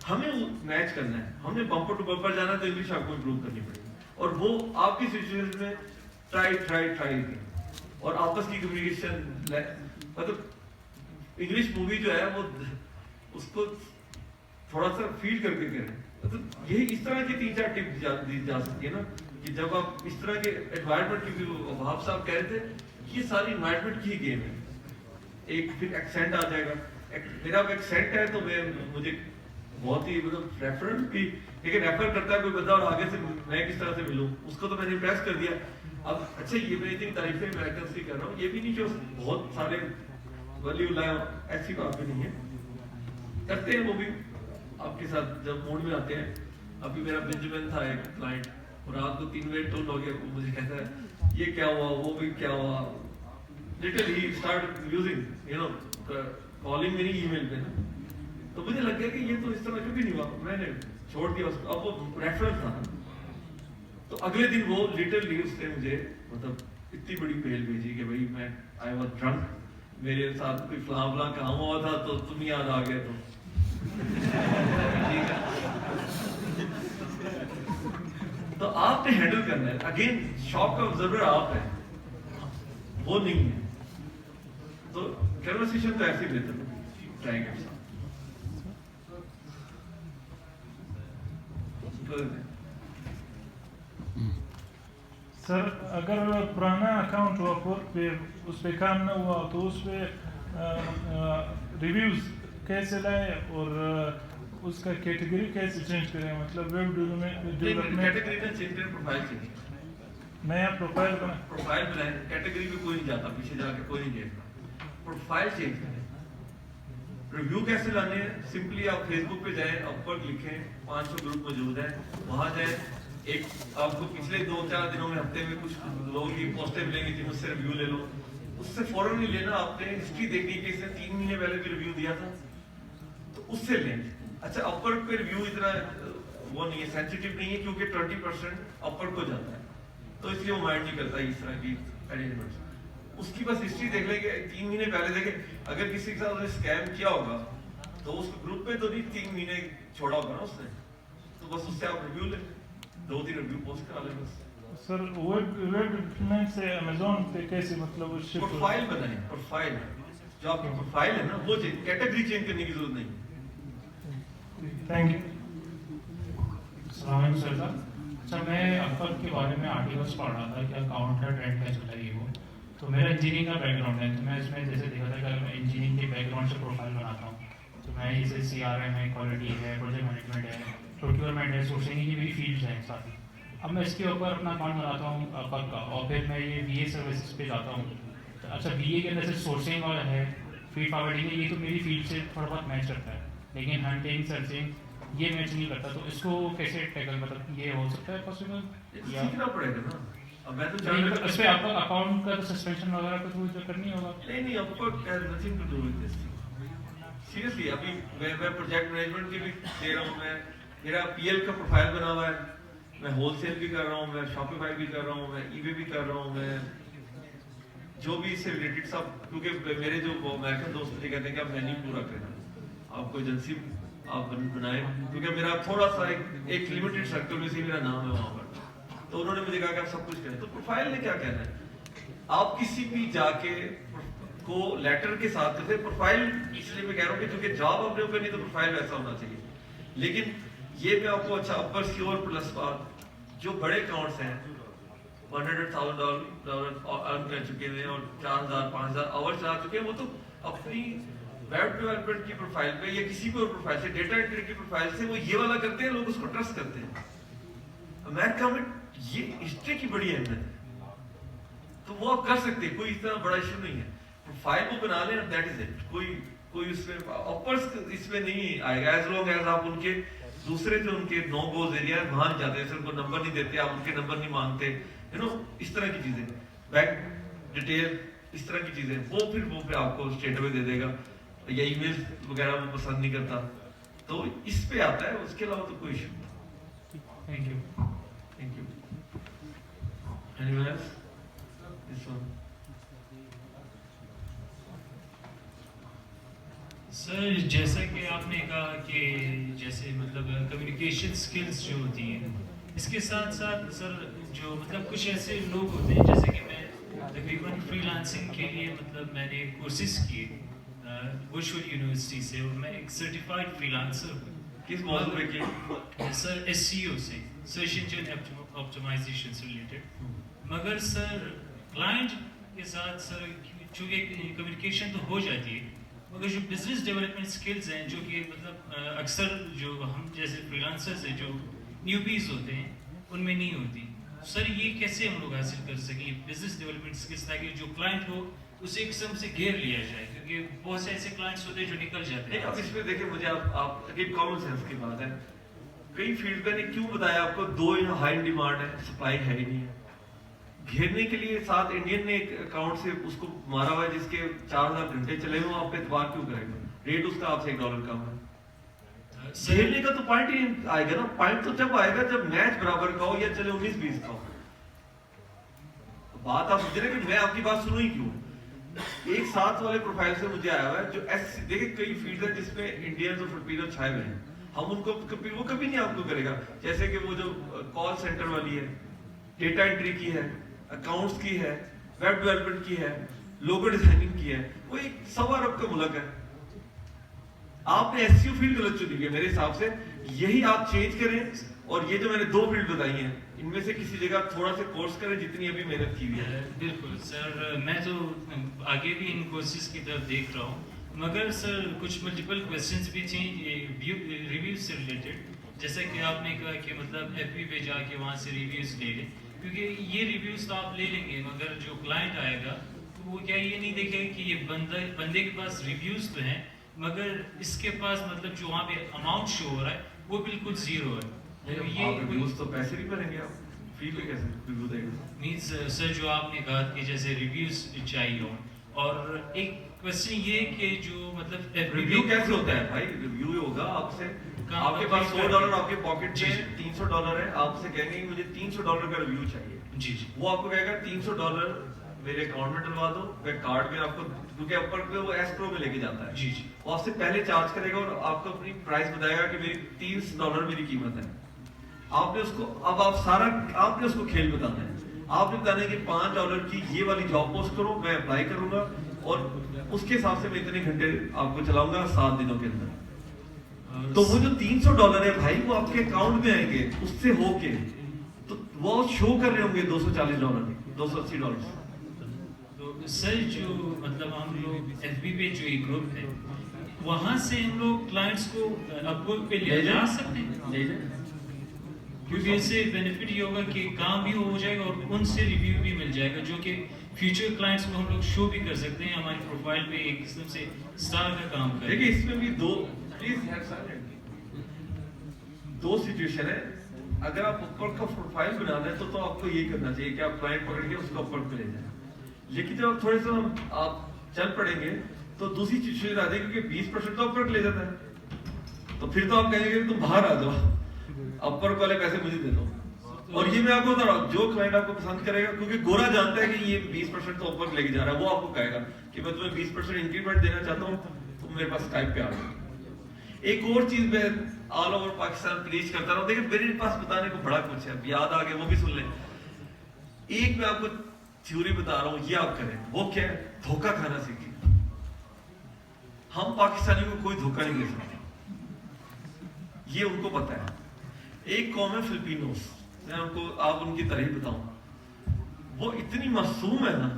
ہمیں میچ کرنا ہے، ہم نے بمپر ٹو بمپر جانا ہے تو انگلش آپ کو امپروو کرنی پڑے گی، اور وہ آپ کی سچویشن میں ٹرائی اور آپس کی کمیونیکیشن. مطلب انگلش مووی جو ہے وہ اس کو تھوڑا سا فیل کر کے کریں. مطلب یہی اس طرح کی 3-4 ٹپ دی جا سکتی ہے نا کہ جب آپ اس طرح کے انوائرمنٹ کی، وہاب صاحب کہہ رہے تھے یہ ساری انوائرمنٹ کی گیم ہے. ایک پھر ایکسینٹ آ جائے گا، میرا ایکسینٹ ہے تو مجھے بہت ہی مطلب ریفرنس بھی، لیکن ریفر کرتا ہے کوئی بندہ اور آگے سے میں کس طرح سے ملوں، اس کو تو میں نے امپریس کر دیا. اب اچھا یہ میں اتنی تعریفیں امریکنس کی کر رہا ہوں، یہ بھی نہیں کہ بہت سارے ولی اللہ ایسی بات بھی نہیں ہے، کرتے ہیں وہ بھی آپ کے ساتھ جب موڈ میں آتے ہیں. ابھی میرا بنجمن تھا ایک کلائنٹ، اور رات کو 3 بجے ٹون ہو گیا، وہ مجھے کہتا ہے یہ کیا ہوا، وہ بھی کیا ہوا، لٹل ہی start using you know calling میں نہیں ای میل پہ. تو مجھے لگ گیا کہ یہ تو اس طرح کبھی نہیں ہوا، میں نے چھوڑ دیا اس کو. اب وہ ریفرنس تھا تو اگلے دن وہ لٹل ہی اس نے مجھے مطلب اتنی بڑی میل بھیجی کہ بھائی میں آئی واز ڈرنک، میرے ساتھ کوئی فلاں کام ہوا تھا تو تم یاد آ گئے. تو آپ نے ہینڈل کرنا ہے. اگین شاپ کا آبزرور آپ ہے، وہ نہیں ہے. تو کنورسیشن تو ایسے بہتر ٹرائی کر سکتے. سر اگر پرانا اکاؤنٹ ہوا پہ اس پہ کام نہ ہوا تو اس پہ ریویوز کیسے لائے اور اس کا کیٹیگری کیسے چینج کریں؟ مطلب ویب ڈیولپمنٹ کیٹیگری میں چینج کریں، پروفائل چینج، نیا پروفائل بنائیں. کیٹیگری میں کوئی نہیں جاتا، پیچھے جا کے کوئی نہیں دیکھتا. پروفائل چینج کریں. ریویو کیسے لانے ہیں؟ سمپلی آپ فیس بک پہ جائیں، اپورک لکھیں، 500 گروپ موجود ہیں، وہاں جائیں. ایک آپ کو پچھلے 2-4 دنوں میں ہفتے میں کچھ لوگوں کی پوسٹیں ملیں گی جن سے ریویو لے لو. اس سے فوراً نہیں لینا، آپ نے ہسٹری دیکھنی کہ اس نے 3 مہینے پہلے بھی ریویو دیا تھا تو اس سے لیں. اچھا اپورک پہ ریویو اتنا وہ نہیں ہے, سینسیٹیو نہیں ہے کیونکہ 20% اپورڈ کو جاتا ہے, تو اس لیے وہ مائنڈ نہیں کرتا اس طرح کی ارینجمنٹس. اس کی بس ہسٹری دیکھ لیں کہ 3 مہینے پہلے دیکھیں, اگر کسی کے ساتھ اسکیم کیا ہوگا تو اس گروپ میں تو نہیں 3 مہینے چھوڑا ہوگا نا اس نے, تو بس اس سے آپ ریویو لیں, 2-3 ریویو پوسٹ کرا لیں بس. سر ویب ڈپلومنٹ سے امیزون پہ کیسے مطلب پروفائل بنائیں, پروفائل جو آپ کی پروفائل ہے نا وہ کیٹیگری چینج کرنے کی ضرورت نہیں. Thank you. السلام علیکم سر. اچھا میں اکبر کے بارے میں آرٹیکلس پڑھ رہا تھا کہ اکاؤنٹ کا ٹرینڈ کا چلا یہ وہ, تو میرا انجینئرنگ کا بیک گراؤنڈ ہے, تو میں اس میں جیسے دیکھا تھا کہ میں انجینئرنگ کے بیک گراؤنڈ سے پروفائل بناتا ہوں, تو میں جیسے CRM ہے, کوالٹی ہے, پروجیکٹ مینجمنٹ ہے, پروکیورمنٹ ہے, سورسنگ کی بھی فیلڈس ہیں ساتھ. اب میں اس کے اوپر اپنا اکاؤنٹ بناتا ہوں اکبر کا, اور پھر میں یہ VA سروسز پہ جاتا ہوں. اچھا VA کے اندر سے سورسنگ اور ہے, فیڈ فارورڈنگ ہے, یہ تو میری فیلڈ سے تھوڑا بہت میچ کرتا ہے, لیکن ہنٹنگ سرچنگ یہ میچ نہیں کرتا, تو اس کو کیسے ٹیکل مطلب یہ ہو سکتا ہے پاسبل یا سیکھنا پڑے گا نا. اب میں تو اس پہ آپ کا اکاؤنٹ کا سسپینشن وغیرہ کا تو جو کرنی ہوگا. نہیں آپ کو nothing to do with this. Seriously ابھی میں پروجیکٹ مینجمنٹ کی بھی دے رہا ہوں, میں میرا PL کا پروفائل بنا ہوا ہے, میں ہول سیل بھی کر رہا ہوں, میں شاپیفائی بھی کر رہا ہوں, میں eBay بھی کر رہا ہوں, میں جو بھی اس سے ریلیٹڈ سب, کیونکہ میرے جو امریکن دوست مجھے کہتے ہیں کہ آپ مینیو پورا کریں, آپ کو ایجنسی آپ بنائیں, کیونکہ میرا تھوڑا سا ایک لمیٹڈ سرکل میں سے میرا نام ہے وہاں پر, تو انہوں نے مجھے کہا کہ آپ سب کچھ کریں. تو پروفائل نے کیا کہنا ہے, آپ کسی بھی جا کے کو لیٹر کے ساتھ کرتے. پروفائل اس لیے میں کہہ رہا ہوں کہ چونکہ جاب اپنے اوپر نہیں تو پروفائل ویسا ہونا چاہیے, لیکن یہ میں آپ کو اچھا اپر سی اور پلس بات جو بڑے اکاؤنٹس ہیں $100,000 ارن کر چکے ہیں اور 4,000-5,000 آور چلا چکے ہیں, وہ تو اپنی ویب ڈیولپمنٹ کی پروفائل پہ یا کسی بھی پروفائل سے, ڈیٹا انٹری کی پروفائل سے وہ یہ والا کرتے ہیں, لوگ اس کو ٹرسٹ کرتے ہیں. امریکہ میں یہ ہسٹری کی بڑی اہمیت ہے, تو وہ آپ کر سکتے ہیں, کوئی اتنا بڑا ایشو نہیں ہے. پروفائل کو بنا لیں, دیٹ از اٹ. کوئی اس میں اپرس اس میں نہیں آئے گا, ایز لانگ ایز آپ ان کے دوسرے جو ان کے نو گوز ایریا ہے وہاں جاتے ہیں, ان کو نمبر نہیں دیتے, آپ ان کے نمبر نہیں مانگتے, یو نو اس طرح کی چیزیں, بینک ڈیٹیل اس طرح کی چیزیں, وہ پھر آپ کو اسٹریٹ اوے دے دے گا, یا ای میل وغیرہ وہ پسند نہیں کرتا, تو اس پہ آتا ہے. اس کے علاوہ تو کوئی ایشو نہیں. Thank you. Thank you. Anyone else? This one. سر جیسا کہ آپ نے کہا کہ جیسے مطلب کمیونیکیشن سکلز جو ہوتی ہیں, اس کے ساتھ ساتھ سر جو مطلب کچھ ایسے لوگ ہوتے ہیں, جیسے کہ میں تقریباً فری لانسنگ کے لیے مطلب میں نے کورسز کیے ورچوئل یونیورسٹی سے, اور میں ایک سرٹیفائڈ فری لانسر ہوں. کس موضوع پہ کی سر SEO سے, سرچ انجن آپٹیمائزیشن سے ریلیٹڈ. مگر سر کلائنٹ کے ساتھ سر چونکہ کمیونیکیشن تو ہو جاتی ہے, مگر جو بزنس ڈیولپمنٹ سکلز ہیں جو کہ مطلب اکثر جو ہم جیسے فری لانسرز ہیں جو نیوبیز ہوتے ہیں ان میں نہیں ہوتی. سر یہ کیسے ہم لوگ حاصل کر سکیں بزنس ڈیولپمنٹ سکلز, تاکہ جو کلائنٹ ہو اسے ایک قسم سے گھیر لیا جائے, کیونکہ بہت سے ایسے کلائنٹس ہوتے ہیں جو نکل جاتے ہیں. اب اس میں دیکھیں, مجھے آپ ایک کامن سینس کی بات ہے, کئی فیلڈ پہ نے کیوں بتایا آپ کو, 2 ہائی ڈیمانڈ ہے, سپلائی ہے ہی نہیں ہے. گھیرنے کے لیے ساتھ انڈین نے ایک اکاؤنٹ سے اس کو مارا ہوا ہے جس کے 4,000 گھنٹے چلے ہوئے, آپ پہ اعتبار کیوں کرے گا, ریٹ اس کا آپ سے $1 کم ہے. گھیرنے کا تو پوائنٹ ہی آئے گا نا, پوائنٹ تو جب آئے گا جب میچ برابر کا ہو یا چلے 19-20 کا ہو. بات آپ سمجھ رہے کہ میں آپ کی بات سنوں ہی کیوں. ایک ساتھ والے پروفائل سے مجھے آیا ہوا ہے جو دیکھیں کئی فیلڈ ہیں جس میں انڈینز اور فلپینو چھائے ہوئے ہیں, ہم ان کو وہ کبھی نہیں آپ کو کرے گا. جیسے کہ وہ جو کال سینٹر والی ہے, ڈیٹا انٹری کی ہے, اکاؤنٹس کی ہے, ویب ڈیولپمنٹ کی ہے, لوگو ڈیزائننگ کی ہے, وہ ایک 100 ارب کا ملک ہے. آپ نے SEO فیلڈ غلط چنی ہے میرے حساب سے, یہی آپ چینج کریں, اور یہ جو میں نے 2 فیلڈ بتائی ہیں ان میں سے کسی جگہ تھوڑا سا کورس کریں جتنی ابھی محنت کی ہوئی ہے. بالکل سر, میں تو آگے بھی ان کورسز کی طرف دیکھ رہا ہوں, مگر سر کچھ ملٹیپل کویسچنز بھی تھیں ریویوز سے ریلیٹڈ. جیسا کہ آپ نے کہا کہ مطلب FB پہ جا کے وہاں سے ریویوز لے لیں, کیونکہ یہ ریویوز تو آپ لے لیں گے, مگر جو کلائنٹ آئے گا تو وہ کیا یہ نہیں دیکھے گا کہ یہ بندے کے پاس ریویوز تو ہیں, مگر اس کے پاس مطلب جو وہاں پہ اماؤنٹ شو ہو رہا ہے وہ بالکل زیرو ہے. ریویوز تو پیسے بھی بھریں گے, آپ فری پہ کیسے ریویو دیں گے؟ مینس سر جو آپ نے کہا کہ جیسے ریویوز چاہیے ہوں, اور ایک کوشچن یہ کہ جو مطلب ریویو کیسے ہوتا ہے بھائی, ریویو ہوگا آپ سے आपके पास $100 आपके पॉकेट में $300 है, आपसे कहेंगे मुझे $300 का रिव्यू चाहिए, जी जी वो आपको कहेगा $300 मेरे अकाउंट में डलवा दो, मैं कार्ड में आपको, क्योंकि अपर पे वो एस्क्रो में लेके जाता है, जी जी वो आपसे पहले चार्ज करेगा और आपको अपनी प्राइस बताएगा कि मेरी $30 मेरी कीमत है। आपने उसको, अब आपने उसको खेल बताना है, आपने बताना है कि $5 की ये वाली जॉब पोस्ट करो, मैं अप्लाई करूंगा और उसके हिसाब से मैं इतने घंटे आपको चलाऊंगा 7 दिनों के अंदर। तो वो जो $300 है भाई, वो आपके अकाउंट में आएंगे उससे होके, तो वो शो कर रहे होंगे $240, $280। तो सर जो मतलब हम लोग FB पे जो एक ग्रुप है, वहां से हम लोग क्लाइंट्स को अपवर्क पे ले जा सकते हैं, क्योंकि इससे बेनिफिट ये होगा कि काम भी हो जाएगा और उनसे रिव्यू भी मिल जाएगा, जो कि फ्यूचर क्लाइंट्स को हम लोग शो भी कर सकते हैं, हमारी प्रोफाइल पे एक किस्म से स्टार का काम करेगा। देखिए इसमें भी दो सिचुएशन है। अगर आप ऊपर का प्रोफाइल बनाना है तो आपको ये करना चाहिए कि आप क्लाइंट पकड़ के उसको ऊपर पे ले जाए, लेकिन जब थोड़े से आप चल पड़ेंगे तो दूसरी सिचुएशन आ जाएगी, क्योंकि 20% तो ऊपर ले जाता है, तो फिर तो आप कहेंगे तुम बाहर आ जाओ, अपर वाले पैसे मुझे दे दो। और ये मैं आपको बता रहा हूँ, जो क्लाइंट आपको पसंद करेगा, क्योंकि गोरा जानता है कि ये 20% तो ऊपर लेके जा रहा है, वो आपको कहेगा कि मैं तुम्हें 20% इंक्रीमेंट देना चाहता हूँ, तुम मेरे पास स्काइप पे आ जाओ। एक और चीज मैं ऑल ओवर पाकिस्तान प्रीच करता रहा हूँ, देखिए मेरे पास बताने को बड़ा कुछ है, याद आ गया वो भी सुन ले। एक मैं आपको थ्योरी बता रहा हूँ, ये आप करें, वो क्या है, धोखा खाना सीखें। हम पाकिस्तानियों को कोई धोखा नहीं दे सकते, ये उनको पता है। एक कौम है फिलिपिनोस, मैं उनको आप उनकी तारीफ बताऊं, वो इतनी मासूम है ना,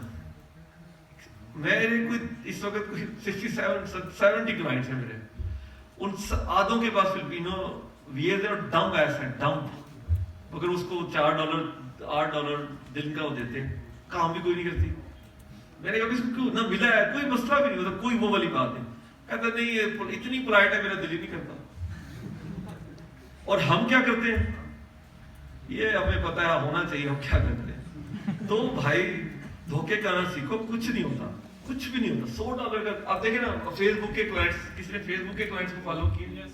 मेरे कोई इस वक्त 67-70 क्लाइंट्स हैं मेरे, उन आधों के पास फिलिपिनो वीएस है और डंप ऐसा है, डंप। अगर उसको $4 $8 दिन का वो देते, काम भी कोई नहीं करती। मैंने कहा इसको क्यों ना मिला है, कोई मसला भी नहीं होता, कोई वो वाली बात है। कहता नहीं ये इतनी पोलाइट है, मेरा दिल ही नहीं करता। और हम क्या करते हैं, ये हमें पता है होना चाहिए, हम क्या करते हैं। तो भाई धोखे करना सीखो, कुछ नहीं होता, कुछ भी नहीं होता। $100 का आप देखें ना, फेसबुक के क्लाइंट्स, किसी ने फेसबुक के क्लाइंट्स को फॉलो किया,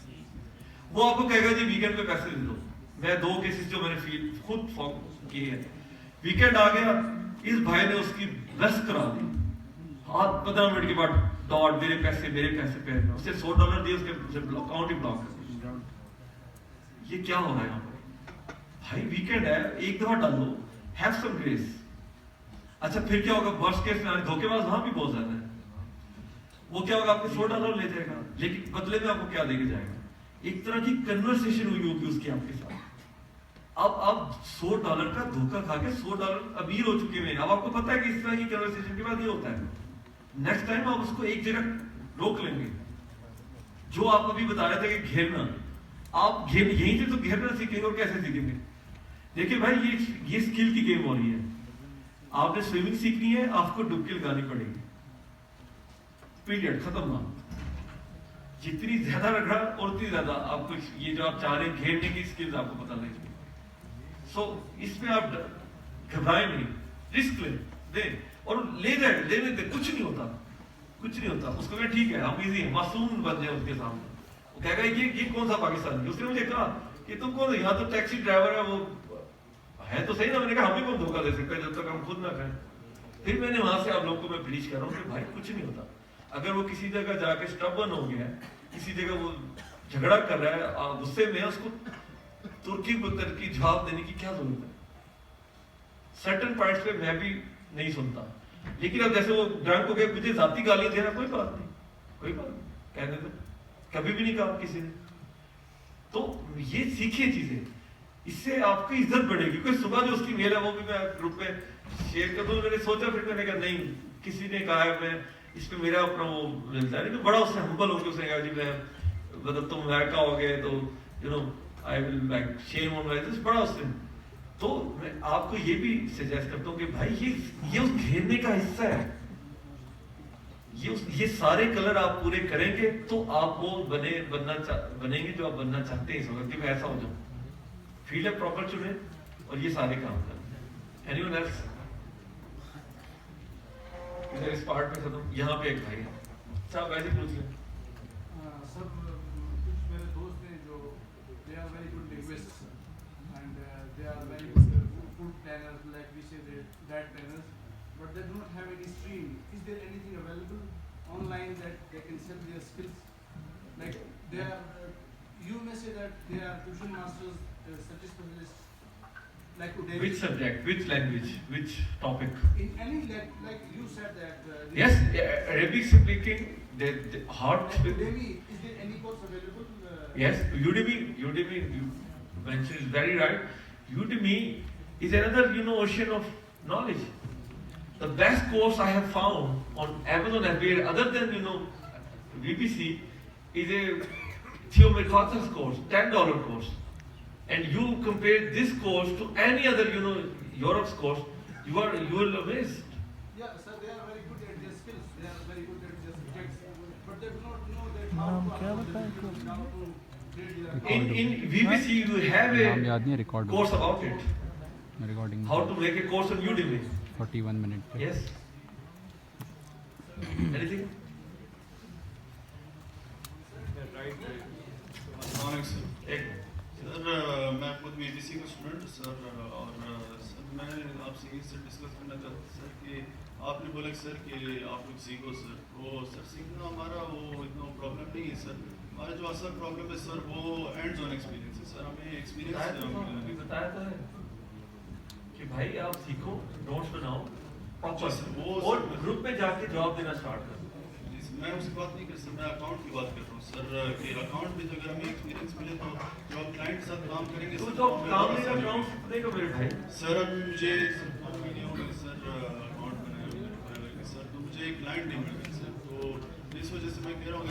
वो आपको कहेगा जी वीकेंड पे पैसे दे दो। मैं 2 केसेस जो मैंने खुद किए हैं, वीकेंड आ गया, इस भाई ने उसकी बस करा दी, 15 मिनट के बाद डॉट मेरे पैसे पे, उसे $100 दिए, उसके अकाउंट ही ब्लॉक कर दिया। ये क्या हो रहा है यहाँ पर भाई, वीकेंड है, एक दफा डालो, हैव सम ग्रेस। अच्छा फिर क्या होगा, वर्स्ट केस में धोखेबाज वहां भी बहुत ज्यादा है, वो क्या होगा, आपको $100 ले जाएगा, लेकिन बदले में आपको क्या देके जाएगा, एक तरह की कन्वर्सेशन हुई होगी उसकी आपके साथ। अब आप $100 का धोखा खा के $100 अमीर हो चुके हैं, अब आपको पता है कि इस तरह की कन्वर्सेशन के बाद ये होता है। नेक्स्ट टाइम आप उसको एक जगह रोक लेंगे, जो आप अभी बता रहे थे कि घेरना, आप यहीं से तो घेरना सीखेंगे, और कैसे सीखेंगे। देखिए भाई ये स्किल की गेम हो रही है, आपने स्विमिंग सीखनी है, आपको डुबकी लगानी पड़ेगी, पीरियड खत्म ना। जितनी ज्यादा रगड़ा और उतनी ज्यादा आपको ये जो आप चाह रहे हैं घेरने की स्किल्स आपको पता लगेगी। सो इसमें आप घबराए नहीं, रिस्क दे और ले जाए, लेने दे, कुछ नहीं होता, कुछ नहीं होता। उसको कहा ठीक है, हम इजी है, मासूम बन जाए उसके सामने। वो कहेगा ये कौन सा पाकिस्तानी, उसने मुझे कहा कि तुम कौन, यहाँ तो टैक्सी ड्राइवर है, वो है तो सही ना। मैंने कहा हमें कौन धोखा दे सकता है जब तक हम खुद ना करें। फिर मैंने वहां से आप लोगों को मैं प्रीच कर रहा हूँ कि भाई कुछ नहीं होता। अगर वो किसी जगह जाके स्टबर्न हो गया है, किसी जगह वो झगड़ा कर रहा है, गुस्से में, उसको तुर्की को तरकी जवाब देने की क्या जरूरत है। सर्टेन पॉइंट्स पे मैं भी नहीं सुनता, लेकिन अब जैसे वो ड्रंक हो गया, मुझे जाती गालियां दे रहा, कोई बात नहीं, कोई बात नहीं, कहने दो, कभी भी नहीं कहा किसी ने। तो ये सीखिए चीजें, इससे आपकी इज्जत बढ़ेगी। कोई सुबह जो उसकी मेल है वो भी मैं ग्रुप में शेयर कर दूं। मैंने सोचा, फिर मैंने कहा नहीं, किसी ने कहा है, मैं इस पे मेरा अपना वो मिलता है, तो बड़ा उससे हम्बल होकर उसने कहा जी मैं मतलब तुम अमेरिका हो गए तो you know I will like share on my this, बड़ा उससे। तो मैं आपको ये भी सजेस्ट करता हूँ कि भाई ये उस घेरने का हिस्सा है। ये सारे कलर आप पूरे करेंगे तो आप वो बनेंगे जो आप बनना चाहते हैं इस वक्त, कि मैं ऐसा हो जाऊं। फील्ड है प्रॉपर चुने और ये सारे काम करें। Anyone else? इधर इस पार्ट में खत्म। यहाँ पे एक भाई है, अच्छा वैसे पूछ लें। सर कुछ मेरे दोस्त हैं जो they are very good food planners, like we say the diet planners, but they do not have any stream. Is there anything available online that they can sell their skills? Like they are, you may say that they are tuition masters, study specialists, like Udemy. Which subject, which language, which topic? In any, like you said that. Yes, Arabic speaking, the hard. Udemy, is there any course available? Yes, Udemy, you mentioned is very right. Udemy is another, ocean of knowledge. The best course I have found on Amazon FBA, other than, VPC, is a Theo MacArthur's course, $10 course. And you compare this course to any other, Europe's course, you will amazed. Yeah, sir, they are very good at their skills. They are very good at their subjects, but they do not know that how to create their In VPC, you have a course about it. How to make a course on Udemy. 41 minutes. Yes. Anything? Sir मैं खुद VPC का student sir और sir मैं आपसे ये sir discuss करना चाहता हूँ सर कि आपने बोला सर कि आप लोग सीखो सर वो सर सीखना हमारा वो इतना प्रॉब्लम नहीं है सर हमारा जो असल प्रॉब्लम है सर वो हैंड्स ऑन एक्सपीरियंस है सर हमें एक्सपीरियंस बताया तो है कि भाई आप सीखो नोट्स बनाओ और ग्रुप में जाके जवाब देना स्टार्ट करो मैं उसकी बात नहीं कर सर मैं अकाउंट की बात कर रहा हूँ सर कि अकाउंट में अगर हमें एक्सपीरियंस मिले तो जो आप क्लाइंट के साथ काम करेंगे तो जो काम नहीं अकाउंट देगा मेरे भाई सर अब मुझे वीडियो में सर अकाउंट बनाए सर तो मुझे एक क्लाइंट नहीं मिल रही सर तो इस वजह से मैं कह रहा हूँ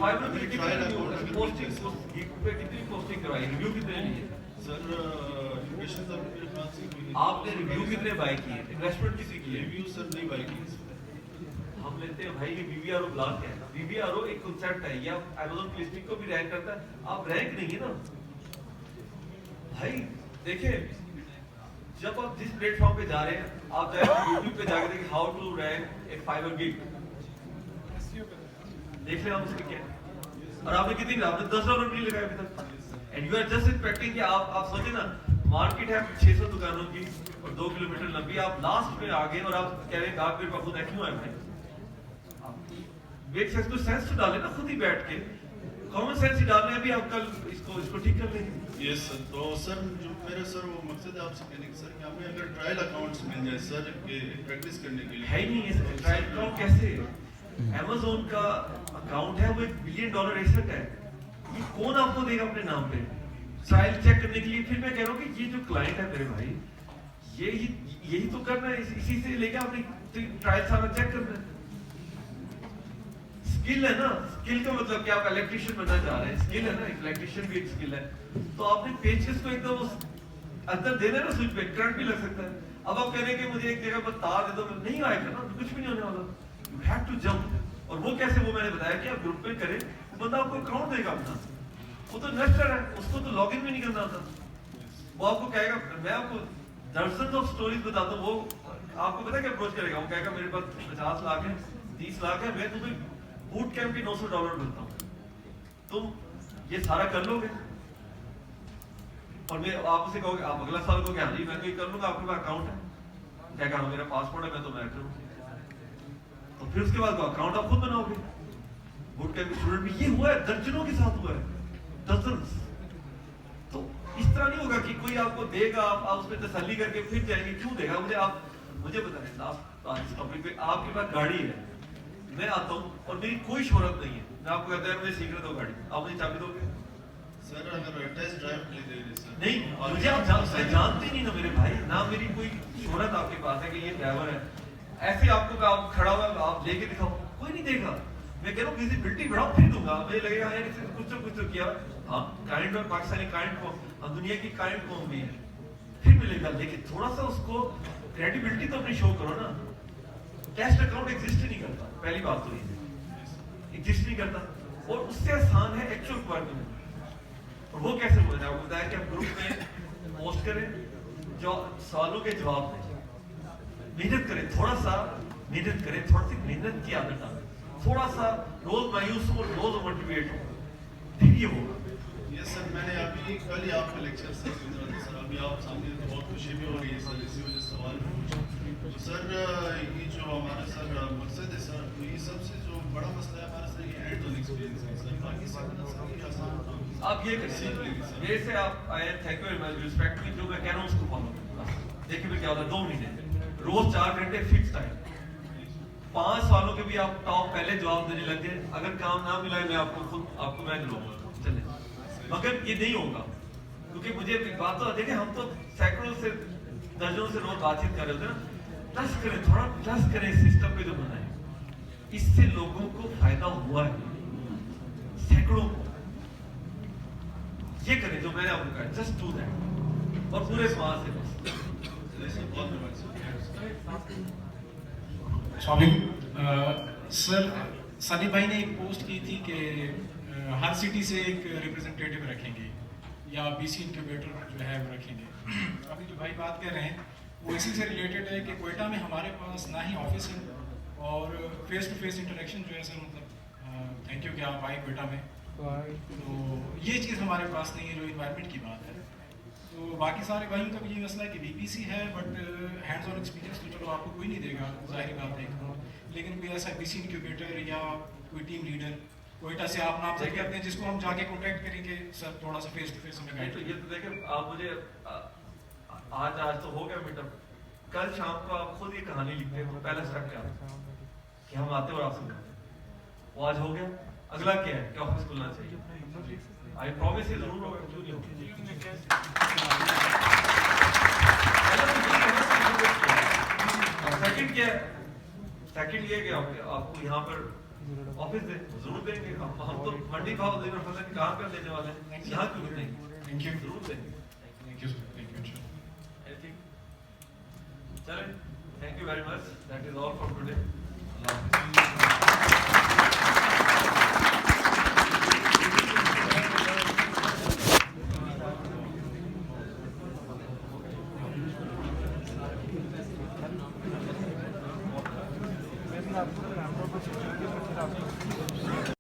ट्रायल अकाउंट पोस्टिंग पे कितनी पोस्टिंग करवाई रिव्यू कितने लिए सर इन्वेस्टमेंट तो मेरे पास से कोई आपने रिव्यू कितने बाय किए इन्वेस्टमेंट किसी की रिव्यू सर नहीं बाय किए हम लेते हैं भाई ये VBRO ब्लॉक है VBRO एक कॉन्सेप्ट है ये Amazon की लिस्टिंग को भी रैंक करता है आप रैंक नहीं है ना भाई देखिए जब आप जिस प्लेटफॉर्म पे जा रहे हैं आप जाए YouTube पे जाके देखिए how to rank a Fiverr gig देख ले आप उसके क्या और आपने कितनी आपने $10 नहीं लगाया अभी तक and you are just expecting कि आप सोचे ना मार्केट है 600 दुकानों की और 2 किलोमीटर लंबी आप लास्ट में आ गए और आप कह रहे हैं आप मेरे पास खुद क्यों आए भाई तो सेंस तो डाले ना खुद ही बैठ के कॉमन सेंस ही डालने अभी आप कल इसको ठीक कर लेंगे यस सर तो सर जो मेरा सर वो मकसद है आपसे कहने का सर कि हमें अगर ट्रायल अकाउंट्स मिल जाए सर के प्रैक्टिस करने के लिए है ही नहीं है ट्रायल अकाउंट कैसे Amazon का अकाउंट है वो $1 बिलियन एसेट है ये कौन आपको देगा अपने नाम पे ट्रायल चेक करने के लिए फिर मैं कह रहा हूँ कि ये जो क्लाइंट है मेरे भाई यही तो करना है इसी से लेके आपने ट्रायल सारा चेक करना है स्किल है ना स्किल का मतलब क्या आप इलेक्ट्रिशियन बनना चाह रहे हैं स्किल है ना इलेक्ट्रिशियन भी एक स्किल है तो आपने पेचेस को एकदम अंदर देना है ना स्विच पे करंट भी लग सकता है अब आप कह रहे हैं कि मुझे एक जगह पर तार दे दो नहीं आएगा ना कुछ भी नहीं होने वाला यू हैव टू जंप और वो कैसे वो मैंने बताया कि आप ग्रुप में करें वो बंदा आपको अकाउंट देगा अपना वो तो इन्वेस्टर है उसको तो लॉग इन भी नहीं करना आता वो आपको कहेगा मैं आपको दर्जन ऑफ स्टोरीज बताता हूँ वो आपको पता क्या अप्रोच करेगा वो कहेगा मेरे पास 50 लाख है 30 लाख है मैं तुम्हें बूट कैंप के $900 मिलता हूँ तुम ये सारा कर लोगे और मैं आपसे कहोगे आप अगला साल को क्या जी मैं तो ये कर लूंगा आपके पास अकाउंट है क्या कहा मेरा पासपोर्ट है मैं तो मैं करूँ तो फिर उसके बाद अकाउंट आप खुद बनाओगे बूट कैंप के स्टूडेंट में ये हुआ है दर्जनों के साथ हुआ है डजन्स तो इस तरह नहीं होगा कि कोई आपको देगा आप उसमें तसल्ली करके फिर जाएंगे क्यों देगा मुझे बताएं लास्ट इस टॉपिक पे आपके पास गाड़ी है मैं आता हूँ और मेरी कोई शोहरत नहीं है मैं आपको कहता है मुझे सीखने दो गाड़ी आप मुझे चाबी दोगे सर अगर टेस्ट ड्राइव के लिए दे दे सर नहीं मुझे आप जानते नहीं ना मेरे भाई ना मेरी कोई शोहरत आपके पास है कि ये ड्राइवर है ऐसे आपको आप खड़ा हुआ आप लेके दिखाओ कोई नहीं देगा मैं कह रहा हूँ विजिबिलिटी बढ़ाओ फिर दूंगा मुझे लगेगा यार कुछ तो किया हाँ काइंड और पाकिस्तानी काइंड को हम दुनिया की काइंड कौम भी है फिर मिलेगा लेकिन थोड़ा सा उसको क्रेडिबिलिटी तो अपनी शो करो ना टेस्ट अकाउंट एग्जिस्ट नहीं करता पहली बात तो ये एग्जिस्ट नहीं करता और उससे आसान है एक्चुअल रिक्वायरमेंट और वो कैसे हो जाए आपको बताया कि आप ग्रुप में पोस्ट करें जो सवालों के जवाब दें मेहनत करें थोड़ा सा मेहनत करें थोड़ी सी मेहनत की आदत आए थोड़ा सा रोज मायूस हो रोज मोटिवेट हो फिर ये होगा सर मैंने अभी कल ही आपका लेक्चर सर सुन रहा था सर, अभी आप सामने तो बहुत खुशी भी हो रही है सर, इसी वजह से सवाल भी पूछा। तो सर ये जो हमारा सर मकसद है सर, तो ये सबसे जो बड़ा मसला है हमारा सर, ये हैंड ऑन एक्सपीरियंस है सर, बाकी सब सर ये आसान होता है। आप ये करिए, मेरे से आप आए, thank you very much, respect जो मैं कह रहा हूँ उसको फॉलो करें। देखिए फिर क्या होता है, 2 महीने रोज 4 घंटे फिक्स टाइम, 5 सालों के भी आप टॉप पहले जवाब देने लग गए, अगर काम ना मिला है मैं आपको मैं दिलाऊंगा, चले। मगर ये नहीं होगा, क्योंकि मुझे बात तो देखिए, हम तो सैकड़ों से दर्जनों से रोज बातचीत कर रहे होते हैं ना, प्लस करें, थोड़ा प्लस करें सिस्टम पे जो बनाए, इससे लोगों को फायदा हुआ है, सैकड़ों को। ये करें जो मैंने आपको कहा, जस्ट डू दैट, और पूरे समाज से बस। बहुत धन्यवाद सर, सनी भाई ने एक पोस्ट की थी कि हर सिटी से एक रिप्रेजेंटेटिव रखेंगे या बीसी इंक्यूबेटर जो है वो रखेंगे। अभी जो भाई बात कर रहे हैं वो इसी से रिलेटेड है कि कोयटा में हमारे पास ना ही ऑफिस है और फेस टू फेस इंटरेक्शन जो है सर, मतलब थैंक यू कि आप आए कोयटा में, तो ये चीज़ हमारे पास नहीं है जो इन्वायरमेंट की बात है। तो बाकी सारे भाइयों का भी ये मसला है कि बीपीसी है, बट हैंड्स ऑन एक्सपीरियंस तो चलो आपको कोई नहीं देगा, ज़ाहिर बात है, लेकिन कोई ऐसा बीसी इंक्यूबेटर या कोई टीम लीडर कोयटा से आप नाम सकते हैं जिसको हम जाके कॉन्टैक्ट करेंगे सर, थोड़ा सा फेस टू फेस हमें गाइड। तो ये तो देखिए, आप मुझे आज तो हो गया मीटअप, कल शाम को आप खुद ये कहानी लिखते हैं, तो पहला स्टेप क्या है कि हम आते हैं और आपसे मिलते हैं, वो आज हो गया। अगला क्या है कि ऑफिस खुलना चाहिए, आई प्रॉमिस ये जरूर होगा, क्यों नहीं होगा। सेकंड क्या है, सेकंड ये कि आपको यहाँ पर ऑफिस दे, जरूर देंगे। हम तो मंडी भाव देने वाले कहाँ पर देने वाले हैं, यहाँ क्यों नहीं, थैंक यू, जरूर देंगे। Thank you sir, thank you. चलें, thank you very much, that is all for today.